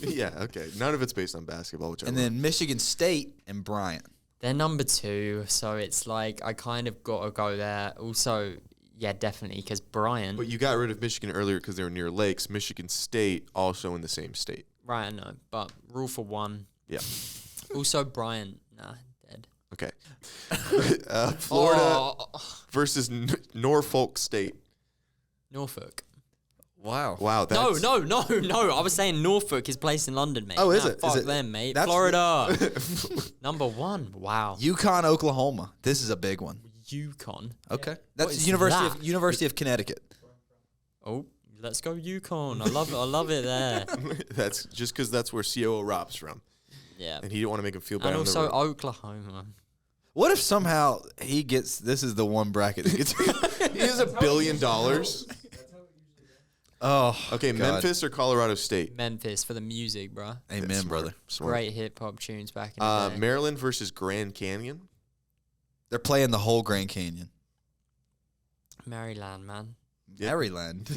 Yeah, okay. None of it's based on basketball, which I And love. then Michigan State and Bryant. They're number 2, so it's like I kind of got to go there. Also, yeah, definitely, because Brian. But you got rid of Michigan earlier because they were near lakes. Michigan State also in the same state. Right, I know, but rule for one. Yeah. Also, Brian, nah, dead. Okay. Florida Oh, versus Norfolk State. Norfolk. Wow. Wow. No, That's, no. I was saying Norfolk is placed in London, mate. Oh, is Nah, it? Is Fuck it? them, mate. That's- Florida. Number 1. Wow. UConn, Oklahoma. This is a big one. Yukon. Okay. That's is University of Connecticut. Oh, let's go Yukon. I love it there. that's just because that's where COO Rob's from. Yeah. And he didn't want to make him feel bad And on the also road. Oklahoma. What if somehow he gets, this is the one bracket that gets. He has $1 billion. Oh, Okay, God. Memphis or Colorado State? Memphis for the music, bruh. Amen, Smart, brother. Smart. Great hip hop tunes back in the day. Maryland versus Grand Canyon. They're playing the whole Grand Canyon. Maryland, man. Yep. Maryland.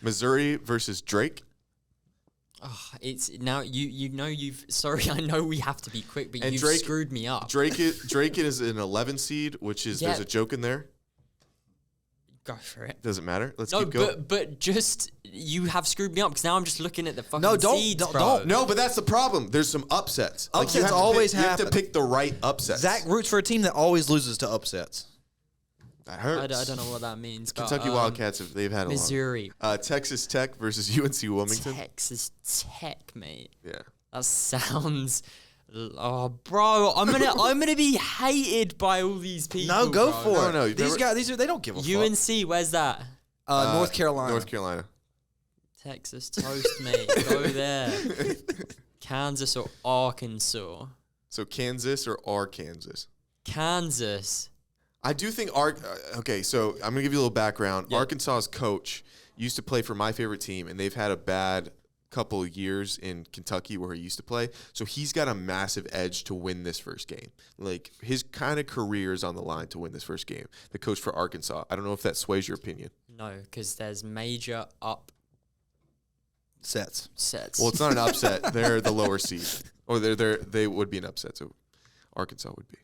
Missouri versus Drake. Oh, it's now you know you've sorry, I know we have to be quick, but And you've Drake- screwed me up. Drake is an 11 seed, which is there's Yeah. a joke in there. Go for it. Doesn't matter. Let's No, keep going. but just you have screwed me up because now I'm just looking at the fucking No, don't- seeds, don't- bro. don't. No, but that's the problem. There's some upsets. Upsets you have to always pick, You have happen. to pick the right upsets. Zach roots for a team that always loses to upsets. That hurts. I don't know what that means. But, Kentucky Wildcats, they've had a Missouri, lot. Texas Tech versus UNC Wilmington. Texas Tech, mate. Yeah. That sounds. Oh, bro, I'm gonna be hated by all these people. No, go bro. for No, it. no, you've these never- guys, they don't give a fuck. UNC, where's that? North Carolina. North Carolina. Texas toast, mate. Go there. Kansas or Arkansas? So Kansas or Arkansas? Kansas. I do think okay, so I'm gonna give you a little background. Yeah. Arkansas's coach used to play for my favorite team, and they've had a bad couple of years in Kentucky where he used to play. So he's got a massive edge to win this first game. Like his kind of career is on the line to win this first game. The coach for Arkansas. I don't know if that sways your opinion. No, because there's major Sets. upsets. Well, it's not an upset. They're the lower seed, or they would be an upset. So Arkansas would be.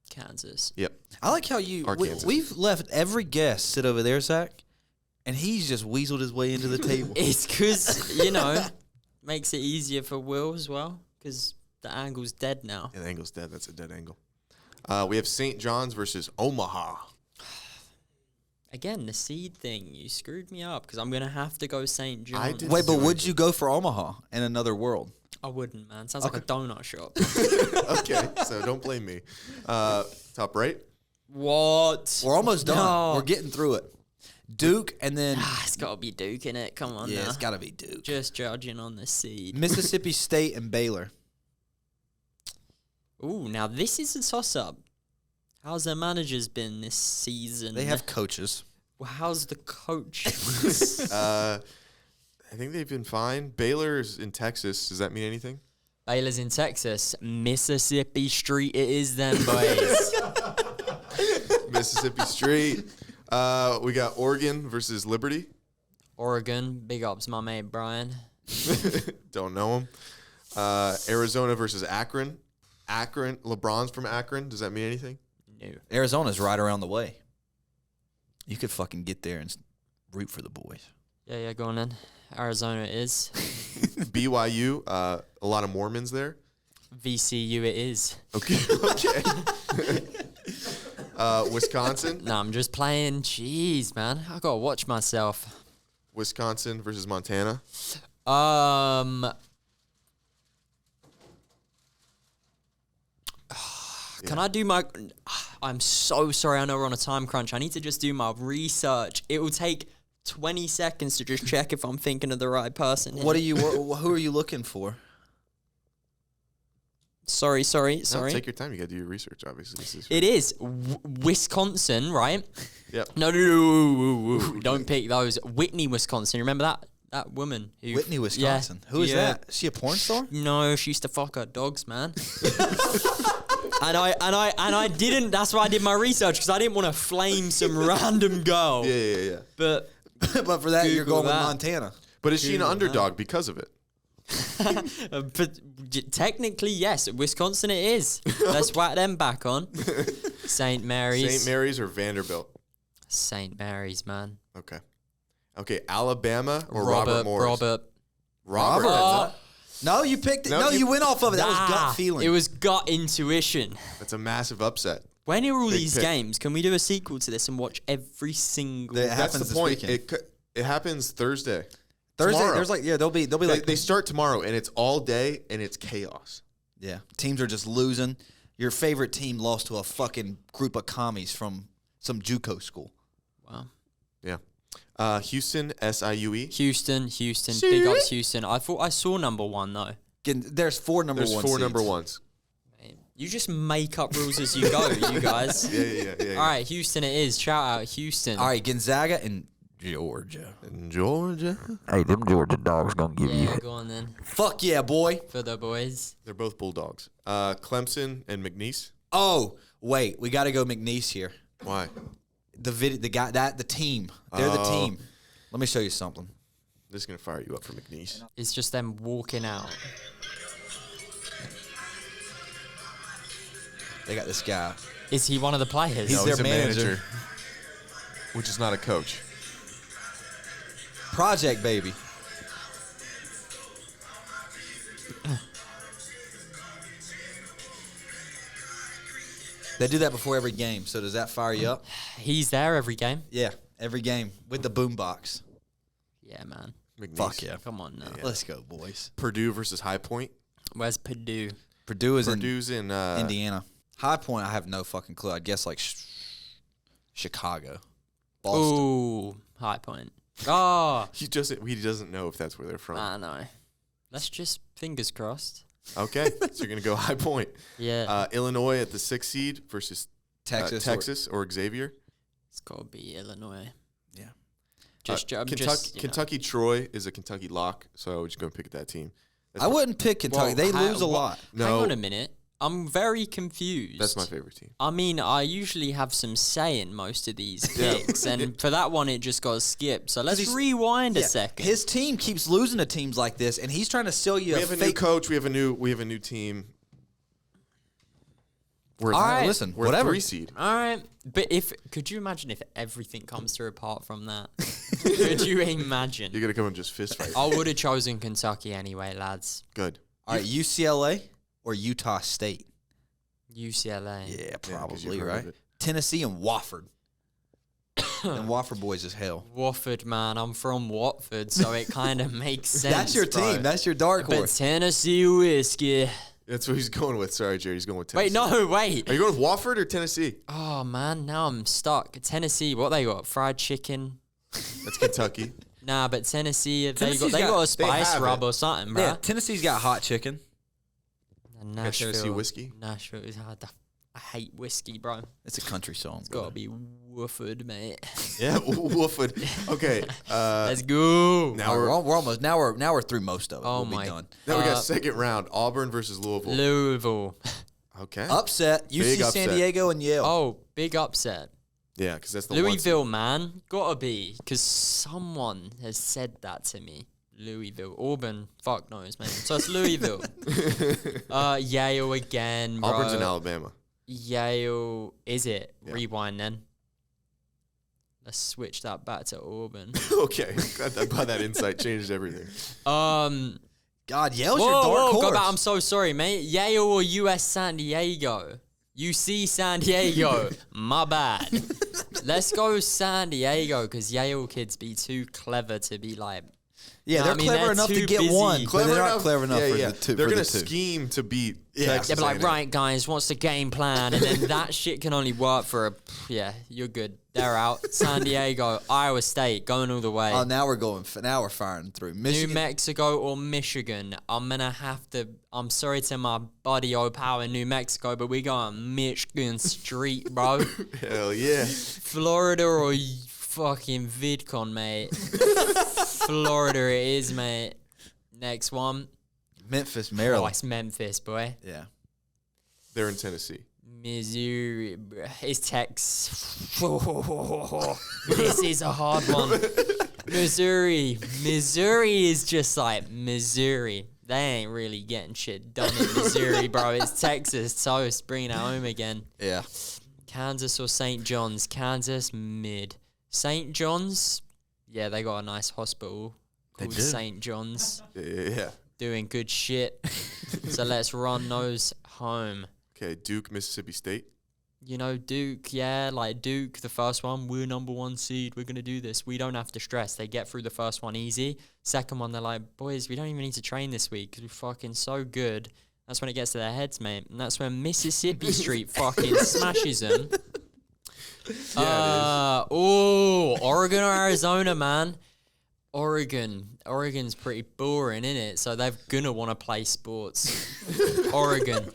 Kansas. Yep. I like how Arkansas. we've left every guest sit over there, Zach, and he's just weaseled his way into the table. It's because, makes it easier for Will as well, because the angle's dead now. And the angle's dead. That's a dead angle. We have St. John's versus Omaha. Again, the seed thing, you screwed me up, because I'm going to have to go St. John's. I did- Wait, but would you go for Omaha in another world? I wouldn't, man. Sounds like a donut shop. Okay, so don't blame me. Top right. What? We're almost done. No. We're getting through it. Duke and then It's got to be Duke, innit? Come on yeah, now. it's got to be Duke. Just judging on the seed. Mississippi State and Baylor. Ooh, now this is a toss-up. How's their managers been this season? They have coaches. Well, how's the coach? I think they've been fine. Baylor's in Texas. Does that mean anything? Baylor's in Texas. Mississippi Street it is then, boys. Mississippi Street. We got Oregon versus Liberty. Oregon, big ups, my mate Brian. Don't know him. Arizona versus Akron. Akron. LeBron's from Akron. Does that mean anything? No. Arizona's right around the way. You could fucking get there and root for the boys. Yeah, go on then. Arizona it is. BYU, a lot of Mormons there. VCU it is. Okay. Wisconsin. No, I'm just playing. Jeez, man. I gotta watch myself. Wisconsin versus Montana. Can I do my... I'm so sorry. I know we're on a time crunch. I need to just do my research. It will take 20 seconds to just check if I'm thinking of the right person here. Who are you looking for? Sorry. No, take your time. You got to do your research, obviously. It is Wisconsin, right? Yep. No. Don't pick those. Whitney, Wisconsin. Remember that woman? Whitney, Wisconsin. Yeah, Who is that? Is she a porn star? No, she used to fuck her dogs, man. And I didn't. That's why I did my research, because I didn't want to flame some random girl. Yeah. But But for that, you're Google going that. with Montana. But is she an underdog because of it? but technically, yes, Wisconsin it is. Let's whack them back on. St. Mary's. St. Mary's or Vanderbilt? St. Mary's, man. Okay, Alabama or Robert Morris? Robert. Robert. No, you picked it. No, No, you- you went off of it. That was gut feeling. It was gut intuition. That's a massive upset. When are all Big these pick. games? Can we do a sequel to this and watch every single? It That's happens the this point. weekend. It happens Thursday. Thursday, Tomorrow. there's they'll be like They start tomorrow, and it's all day, and it's chaos. yeah, teams are just losing. Your favorite team lost to a fucking group of commies from some JUCO school. Wow. Yeah. Houston, SIUE. Houston. Big ups, Houston. I thought I saw number one though. Again, there's four number There's one four seeds. number ones. You just make up rules as you go, you guys. Yeah. All right, Houston it is. Shout out Houston. All right, Gonzaga and Georgia. In Georgia. Hey, them Georgia dogs gonna give Yeah, go on then. Fuck yeah, boy. For the boys. They're both Bulldogs. Clemson and McNeese. Oh, wait, we got to go McNeese here. Why? The team. They're the team. Let me show you something. This is going to fire you up for McNeese. It's just them walking out. They got this guy. Is he one of the players? He's No, their he's a manager. Which is not a coach. Project baby. They do that before every game. So does that fire you up? He's there every game. Yeah, every game with the boombox. Yeah, man. McNeese. Fuck yeah. Come on now. Let's go, boys. Purdue versus High Point. Where's Purdue? Purdue is Purdue's in Indiana. High Point, I have no fucking clue. I guess like Chicago, Boston. Ooh, High Point. Oh, He doesn't know if that's where they're from. I know. Let's just fingers crossed. Okay, so you're gonna go High Point. Yeah, Illinois at the 6th seed versus Texas. or Xavier. it's got to be Illinois. Yeah. Kentucky Troy is a Kentucky lock, so we're just gonna pick that team. I wouldn't pick Kentucky. They lose a lot. Hang No, on a minute. I'm very confused. that's my favorite team. I mean, I usually have some say in most of these picks, and for that one, it just got skipped. So let's he's- rewind a Yeah, second. His team keeps losing to teams like this, and he's trying to sell you We a have a new fake. coach. We have a new team. We're All right, Alright. listen, we're whatever. 3 seed. All right, but could you imagine if everything comes through apart from that? Could you imagine? You're gonna come and just fist fight. I would have chosen Kentucky anyway, lads. Good. All right, UCLA or Utah State? UCLA. Yeah, 'cause probably you've heard right. of it. Tennessee and Wofford. And Wofford boys is hell. Wofford, man. I'm from Watford, so it kind of makes sense. That's your bro. team. That's your dark But horse. Tennessee whiskey. That's what he's going with. Sorry, Jerry. He's going with Wait, Tennessee. no, wait. Are you going with Wofford or Tennessee? Oh man, now I'm stuck. Tennessee, what they got? Fried chicken. That's Kentucky. Nah, but Tennessee, they Tennessee's got a got- they spice have rub it. or something, bro. Yeah, Tennessee's got hot chicken. Tennessee whiskey? Nashville is hard. I hate whiskey, bro. It's a country song. It's gotta be Wooford, mate. Yeah, Wooford. Okay. Let's go. Now We're we're almost now we're through most of it. Oh we'll my- be done. now we got second round. Auburn versus Louisville. Louisville. Okay. Upset. UC Big San upset. Diego and Yale. Oh, big upset. Yeah, because that's the one seed. Louisville, man. Gotta be. Because someone has said that to me. Louisville. Auburn. Fuck knows, man. So it's Louisville. Yale again, bro. Auburn's in Alabama. Yale. Is it? Yeah. Rewind then. Let's switch that back to Auburn. Okay, glad that insight changed everything. God, Yale's Whoa, your dark horse. go back. I'm so sorry, mate. Yale or US San Diego? UC San Diego. My bad. Let's go San Diego because Yale kids be too clever to be like. Yeah, No, they're I mean, clever they're got enough to too get busy. one, but they're not clever enough for the two. They're for gonna the two. scheme to beat Yeah. Texas. They'd be like, A&M. right, guys, what's the game plan? And then that shit can only work for a. Yeah, you're good. They're out. San Diego, Iowa State, going all the way. Oh, now we're going. Now we're firing through. Michigan. New Mexico or Michigan. I'm gonna have to. I'm sorry to my buddy O'Power in New Mexico, but we going Michigan Street, bro. Hell yeah. Florida or fucking VidCon, mate. Florida it is, mate. Next one. Memphis, Oh, Maryland. it's Memphis, boy. Yeah. They're in Tennessee. Missouri. It's Texas. This is a hard one. Missouri. Missouri is just like Missouri. They ain't really getting shit done in Missouri, bro. It's Texas toast, bringing it home again. Yeah. Kansas or St. John's? Kansas, mid. St. John's, yeah, they got a nice hospital called do. St. John's. Yeah. Doing good shit. So let's run those home. Okay, Duke, Mississippi State. You know, Duke, yeah, like Duke, the first one, we're number 1 seed, we're going to do this. We don't have to stress. They get through the first one easy. Second one, they're like, boys, we don't even need to train this week because we're fucking so good. That's when it gets to their heads, mate. And that's when Mississippi Street fucking smashes them. Oh, Oregon or Arizona, man. Oregon's pretty boring, innit? So they're going to want to play sports. Oregon.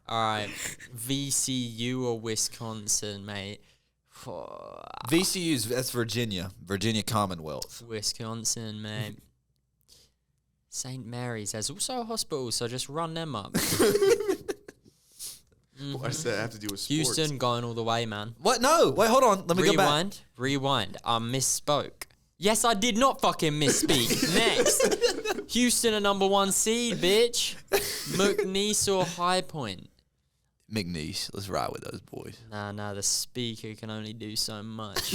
All right, VCU or Wisconsin, mate. VCU's, that's Virginia. Virginia Commonwealth. Wisconsin, mate. St. Mary's. There's also a hospital, so just run them up. Why does that have to do with sports? Houston going all the way, man. What? No. Wait, hold on. Let me go back. Rewind. I misspoke. Yes, I did not fucking misspeak. Next. Houston, a number 1 seed, bitch. McNeese or High Point? McNeese. Let's ride with those boys. Nah, the speaker can only do so much.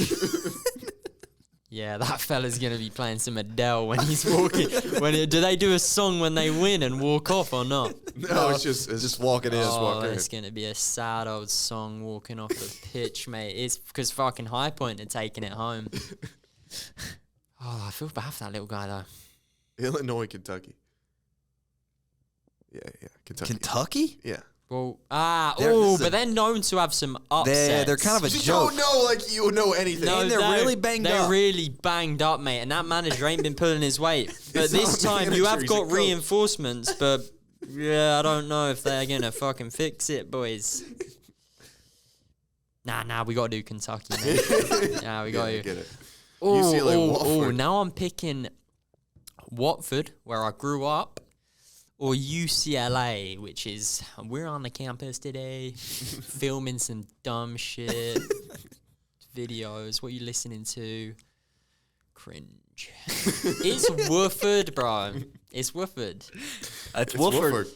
Yeah, that fella's going to be playing some Adele when he's walking. Do they do a song when they win and walk off or not? No, it's just walking in. Oh, it's going to be a sad old song walking off the pitch, mate. It's because fucking High Point are taking it home. Oh, I feel bad for that little guy, though. Illinois, Kentucky. Yeah, Kentucky. Kentucky? Yeah. Well, listen. but they're known to have some upsets. They're kind of a You joke. don't know like you know anything. No, And they're really banged They're up. really banged up, mate. And that manager ain't been pulling his weight. But It's this not a time you manager, have he's a got coach. reinforcements. But yeah, I don't know if they're gonna fucking fix it, boys. Nah, we gotta do Kentucky, man. Nah, we gotta. Get it. Oh, UCLA, Wofford. now I'm picking Watford, where I grew up, or UCLA, which is we're on the campus today, filming some dumb shit, videos. What you listening to? Cringe. It's Wofford, bro. It's Wofford. That's It's Wofford.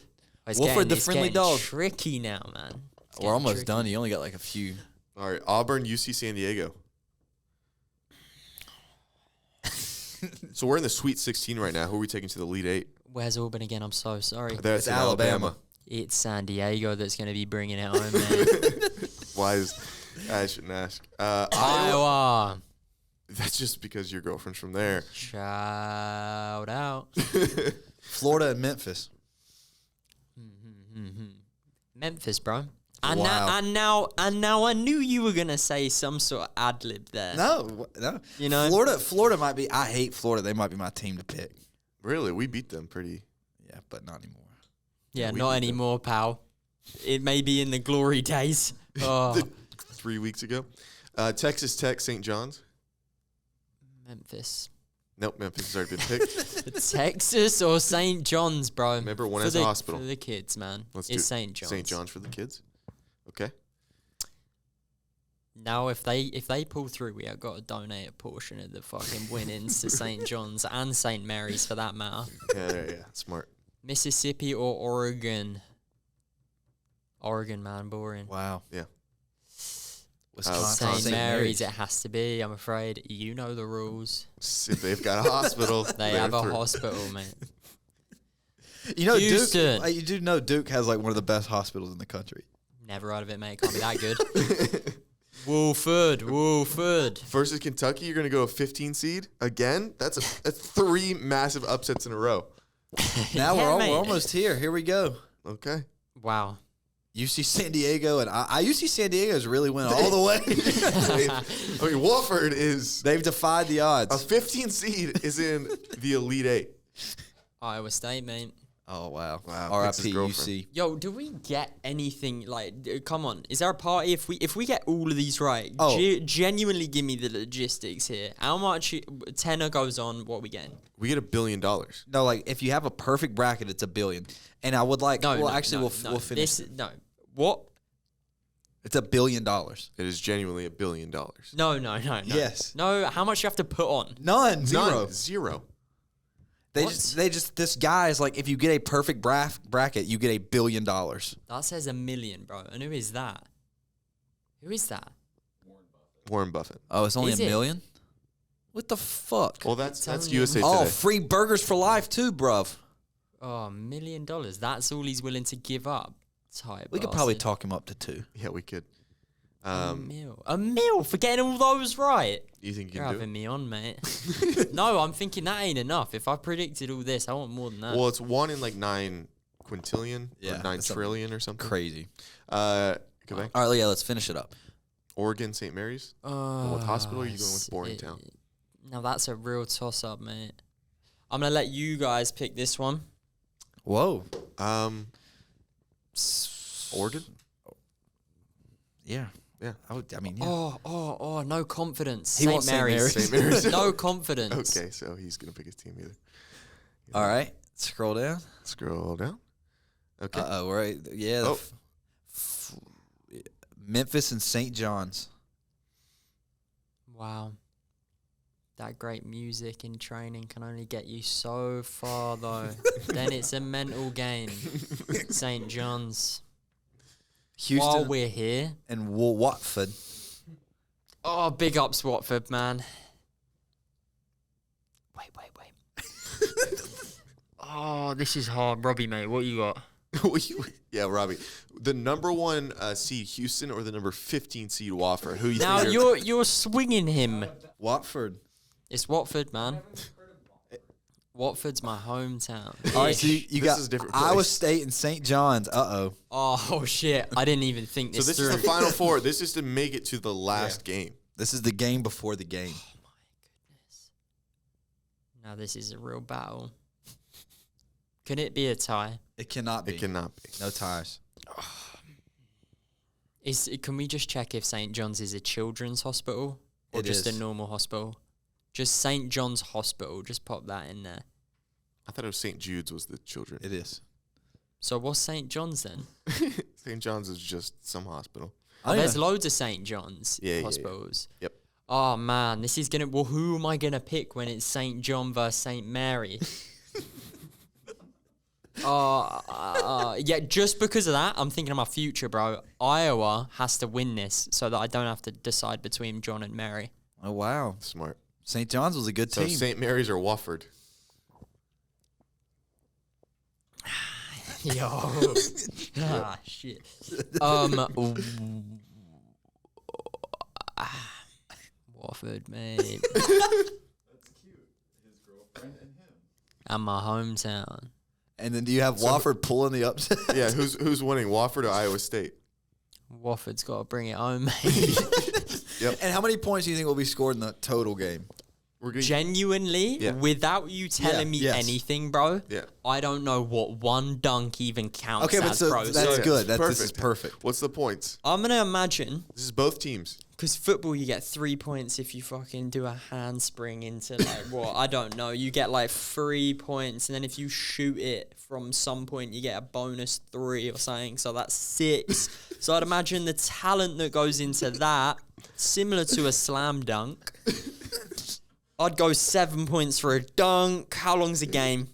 It's Wofford, the it's friendly getting dog. tricky now, man. It's We're almost getting done. You only got like a few. All right, Auburn, UC San Diego. So we're in the Sweet 16 right now. Who are we taking to the Elite 8? Where's Auburn again? I'm so sorry. That's It's in Alabama. It's San Diego that's going to be bringing it home, man. Why is I shouldn't ask. Iowa. That's just because your girlfriend's from there. Shout out. Florida and Memphis. Memphis, bro. Wow. And now I knew you were going to say some sort of ad lib there. No. You know? Florida might be. I hate Florida. They might be my team to pick. Really, we beat them pretty. Yeah, but not anymore. Yeah, we not did that. anymore, pal. It may be in the glory days. Oh, 3 weeks ago. Texas Tech, St. John's. Memphis. Nope, Memphis has already been picked. Texas or St. John's, bro. Remember, one For has a hospital. For the kids, man. Let's It's do St. John's. St. John's for the kids. Okay. Now, if they pull through, we have got to donate a portion of the fucking winnings to St. John's and St. Mary's, for that matter. Yeah, smart. Mississippi or Oregon? Oregon, man, boring. Wow. Yeah. Wisconsin. St. Mary's, it has to be. I'm afraid you know the rules. If they've got a hospital, They they're have a through. hospital, mate. You know, Houston. Duke. You do know Duke has like one of the best hospitals in the country. Never heard of it, mate. Can't be that good. Wofford. Versus Kentucky, you're going to go a 15 seed again. That's 3 massive upsets in a row. Now Yeah, mate. we're almost here. Here we go. Okay. Wow. UC San Diego and UC San Diego's really went all the way. I mean, Wofford is They've defied the a odds. 15 seed is in the Elite 8. Iowa State, mate. Oh wow! Wow, that's his RIP girlfriend. UC. Yo, do we get anything come on? Is there a party if we get all of these right? Oh. Genuinely give me the logistics here. How much tenor goes on? What we getting? We get $1 billion. No, like if you have a perfect bracket, it's $1 billion. And I would like. No, well, no, actually, no, we'll finish. What? It's $1 billion. It is genuinely $1 billion. No. Yes. No. How much you have to put on? None. Zero. None. Zero. They just. This guy is like, if you get a perfect bracket, you get $1 billion. That says $1 million, bro. And who is that? Who is that? Warren Buffett. Oh, it's only Is $1 it? million. What the fuck? Well, that's telling you. USA Oh, Today. free burgers for life too, bruv. Oh, $1 million. That's all he's willing to give up. Type. We could probably bastard. talk him up to 2. Yeah, we could. A mil for getting all those right. You think you You're can do having it? me on, mate. No, I'm thinking that ain't enough. If I predicted all this, I want more than that. Well, it's 1 in like 9 quintillion Yeah, or 9 that's trillion or something. Crazy. Quebec. All right, yeah, let's finish it up. Oregon, St. Mary's. What hospital are you going with? Boring Town. Now that's a real toss-up, mate. I'm gonna let you guys pick this one. Whoa. Oregon. Yeah. Yeah. I mean, yeah. Oh, no confidence. He St. wants St. Mary's. St. Mary's. No confidence. Okay, so he's gonna pick his team either. All right. Scroll down. Scroll down. Okay. Uh-oh, right. Yeah. Oh. Memphis and St. John's. Wow. That great music and training can only get you so far, though. Then it's a mental game. St. John's. Houston While we're here. and Watford. Oh, big ups, Watford, man. Wait. Oh, this is hard. Robbie, mate, what you got? Yeah, Robbie. The number 1 seed Houston or the number 15 seed Wofford? Who you Now think? you're swinging him. Watford. It's Watford, man. Watford's my hometown. All right, so you This got is a different Iowa place. State and St. John's. Uh-oh. Oh shit! I didn't even think So this this through. is the Final Four. This is to make it to the last game. This is the game before the game. Now this is a real battle. Can it be a tie? It cannot be. It cannot be. No ties. Can we just check if St. John's is a children's hospital or It just is. a normal hospital? Just St. John's Hospital. Just pop that in there. I thought it was St. Jude's was the children. It is. So what's St. John's then? St. John's is just some hospital. Oh, I there's know. loads of St. John's Yeah. hospitals. Yep. Oh man, this is gonna. Well, who am I gonna pick when it's St. John versus St. Mary? Yeah, just because of that, I'm thinking of my future, bro. Iowa has to win this so that I don't have to decide between John and Mary. Oh, wow. Smart. St. John's was a good So team. St. Mary's or Wofford? Yo. Shit. Wofford, mate. That's cute. His girlfriend and him. And my hometown. And then do you have Wofford pulling the upset? Yeah, who's winning, Wofford or Iowa State? Wofford's got to bring it home, mate. And how many points do you think will be scored in the total game? We're gonna Genuinely, Yeah. without you telling me yes. anything, bro, Yeah. I don't know what one dunk even counts Okay, but as, so bro. that's So good. This is perfect. What's the points? I'm going to imagine, This is both teams. because football, you get 3 points if you fucking do a handspring into, like, what? I don't know. You get, like, 3 points, and then if you shoot it from some point, you get a bonus 3 or something. So that's 6. So I'd imagine the talent that goes into that, similar to a slam dunk. I'd go 7 points for a dunk. How long's a game?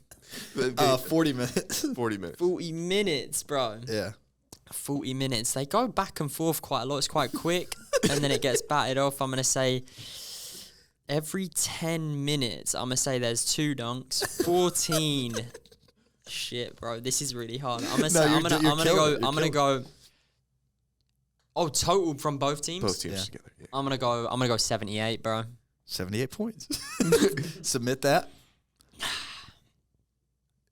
40 minutes. 40 minutes. 40 minutes, bro. Yeah. 40 minutes. They go back and forth quite a lot. It's quite quick. and then it gets batted off. I'm gonna say every 10 minutes. I'm gonna say there's 2 dunks. 14. Shit, bro, this is really hard. I'm gonna say I'm gonna go. Oh, total from both teams. Both teams together. Yeah. I'm gonna go 78, bro. 78 points. Submit that.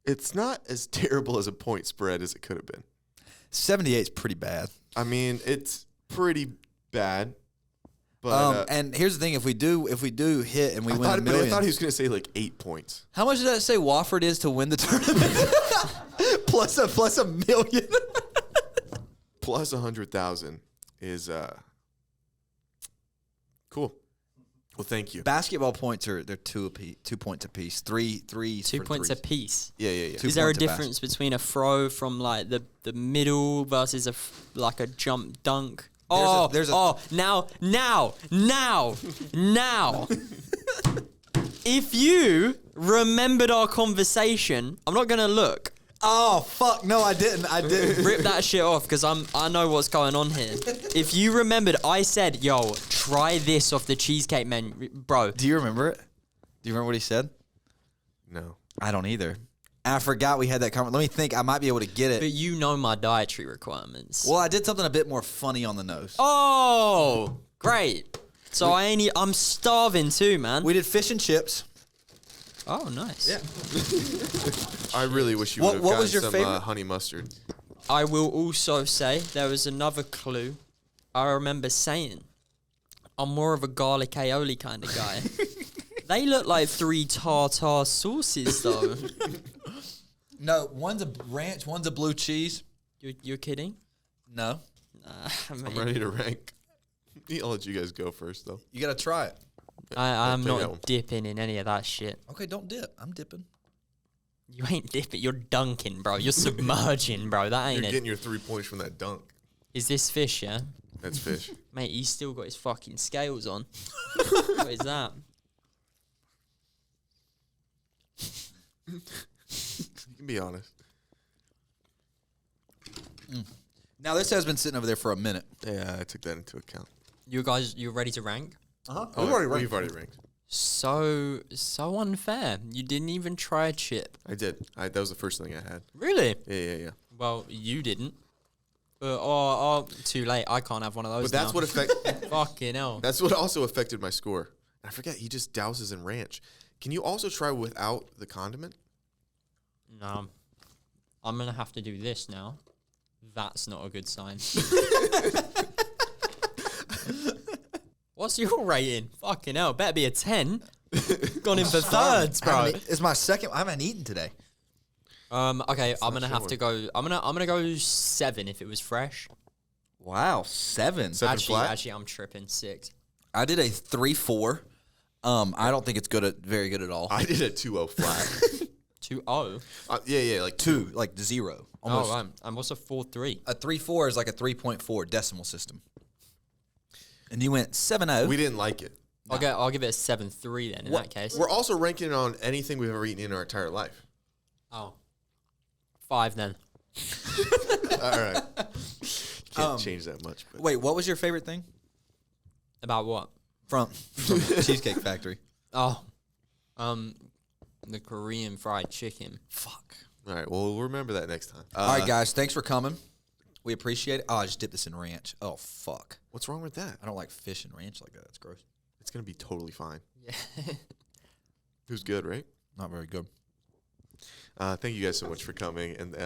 It's not as terrible as a point spread as it could have been. 78 is pretty bad. I mean, it's pretty bad. But and here's the thing: if we do hit and we win $1 million, I thought he was going to say like 8 points. how much did that say Wofford is to win the tournament? plus a million. Plus 100,000 is cool. Well, thank you. Basketball points they're 2 points apiece. 3 2 points apiece. Yeah. Is there a difference between a throw from like the middle versus like a jump dunk? Now. If you remembered our conversation, I'm not gonna look. Oh fuck! No, I didn't. Rip that shit off because I know what's going on here. If you remembered, I said, "Yo, try this off the cheesecake menu, bro." Do you remember it? Do you remember what he said? No. I don't either. And I forgot we had that conversation. Let me think. I might be able to get it. But you know my dietary requirements. Well, I did something a bit more funny on the nose. Oh, great. So I'm starving too, man. We did fish and chips. Oh, nice. Yeah. I really wish you What- would have what gotten was your some favorite? honey mustard. I will also say there was another clue. I remember saying I'm more of a garlic aioli kind of guy. They look like 3 tartar sauces, though. No, one's a ranch, one's a blue cheese. You're kidding? No. I'm ready to rank. I'll let you guys go first, though. You gotta try it. I'm take that one. not dipping in any of that shit. Okay, don't dip. I'm dipping. You ain't dipping. You're dunking, bro. You're submerging, bro. That You're ain't getting it. your 3 points from that dunk. Is this fish, yeah? That's fish. Mate, he's still got his fucking scales on. What is that? You can be honest. Now this has been sitting over there for a minute. Yeah, I took that into account. You ready to rank? We've already ranked. So unfair. You didn't even try a chip. I did. That was the first thing I had. Really? Yeah. Well, you didn't. Too late. I can't have one of those. But that's now. what affected. Fucking hell. That's what also affected my score. I forget. He just douses in ranch. Can you also try without the condiment? No. I'm gonna have to do this now. That's not a good sign. What's your rating? Fucking hell, better be a 10. Gone in for thirds, bro. It's my second. I haven't eaten today. Okay, I'm gonna have sure. to go. I'm gonna go 7 if it was fresh. Wow, 7. Seven flat? Actually, I'm tripping 6. I did a 3-4. I don't think it's very good at all. I did a 2-0 flat. 2-0. Yeah, like 2, like 0. Almost. Oh, right. And what's a 4-3? A 3-4 is like a 3.4 decimal system. And you went 7-0. We didn't like it. I'll give it a 7-3 then. In that case. We're also ranking it on anything we've ever eaten in our entire life. Oh. 5 then. All right. Can't change that much. But Wait, what was your favorite thing? About what? From Cheesecake Factory. Oh. The Korean fried chicken. Fuck. All right. Well, we'll remember that next time. All right, guys. Thanks for coming. We appreciate it. Oh, I just dipped this in ranch. Oh, fuck. What's wrong with that? I don't like fish and ranch like that. That's gross. It's going to be totally fine. Yeah. It was good, right? Not very good. Thank you guys so much for coming. And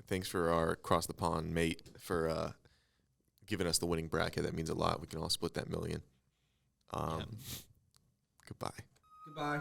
thanks for our cross the pond mate for giving us the winning bracket. That means a lot. We can all split that $1 million. Goodbye. Goodbye.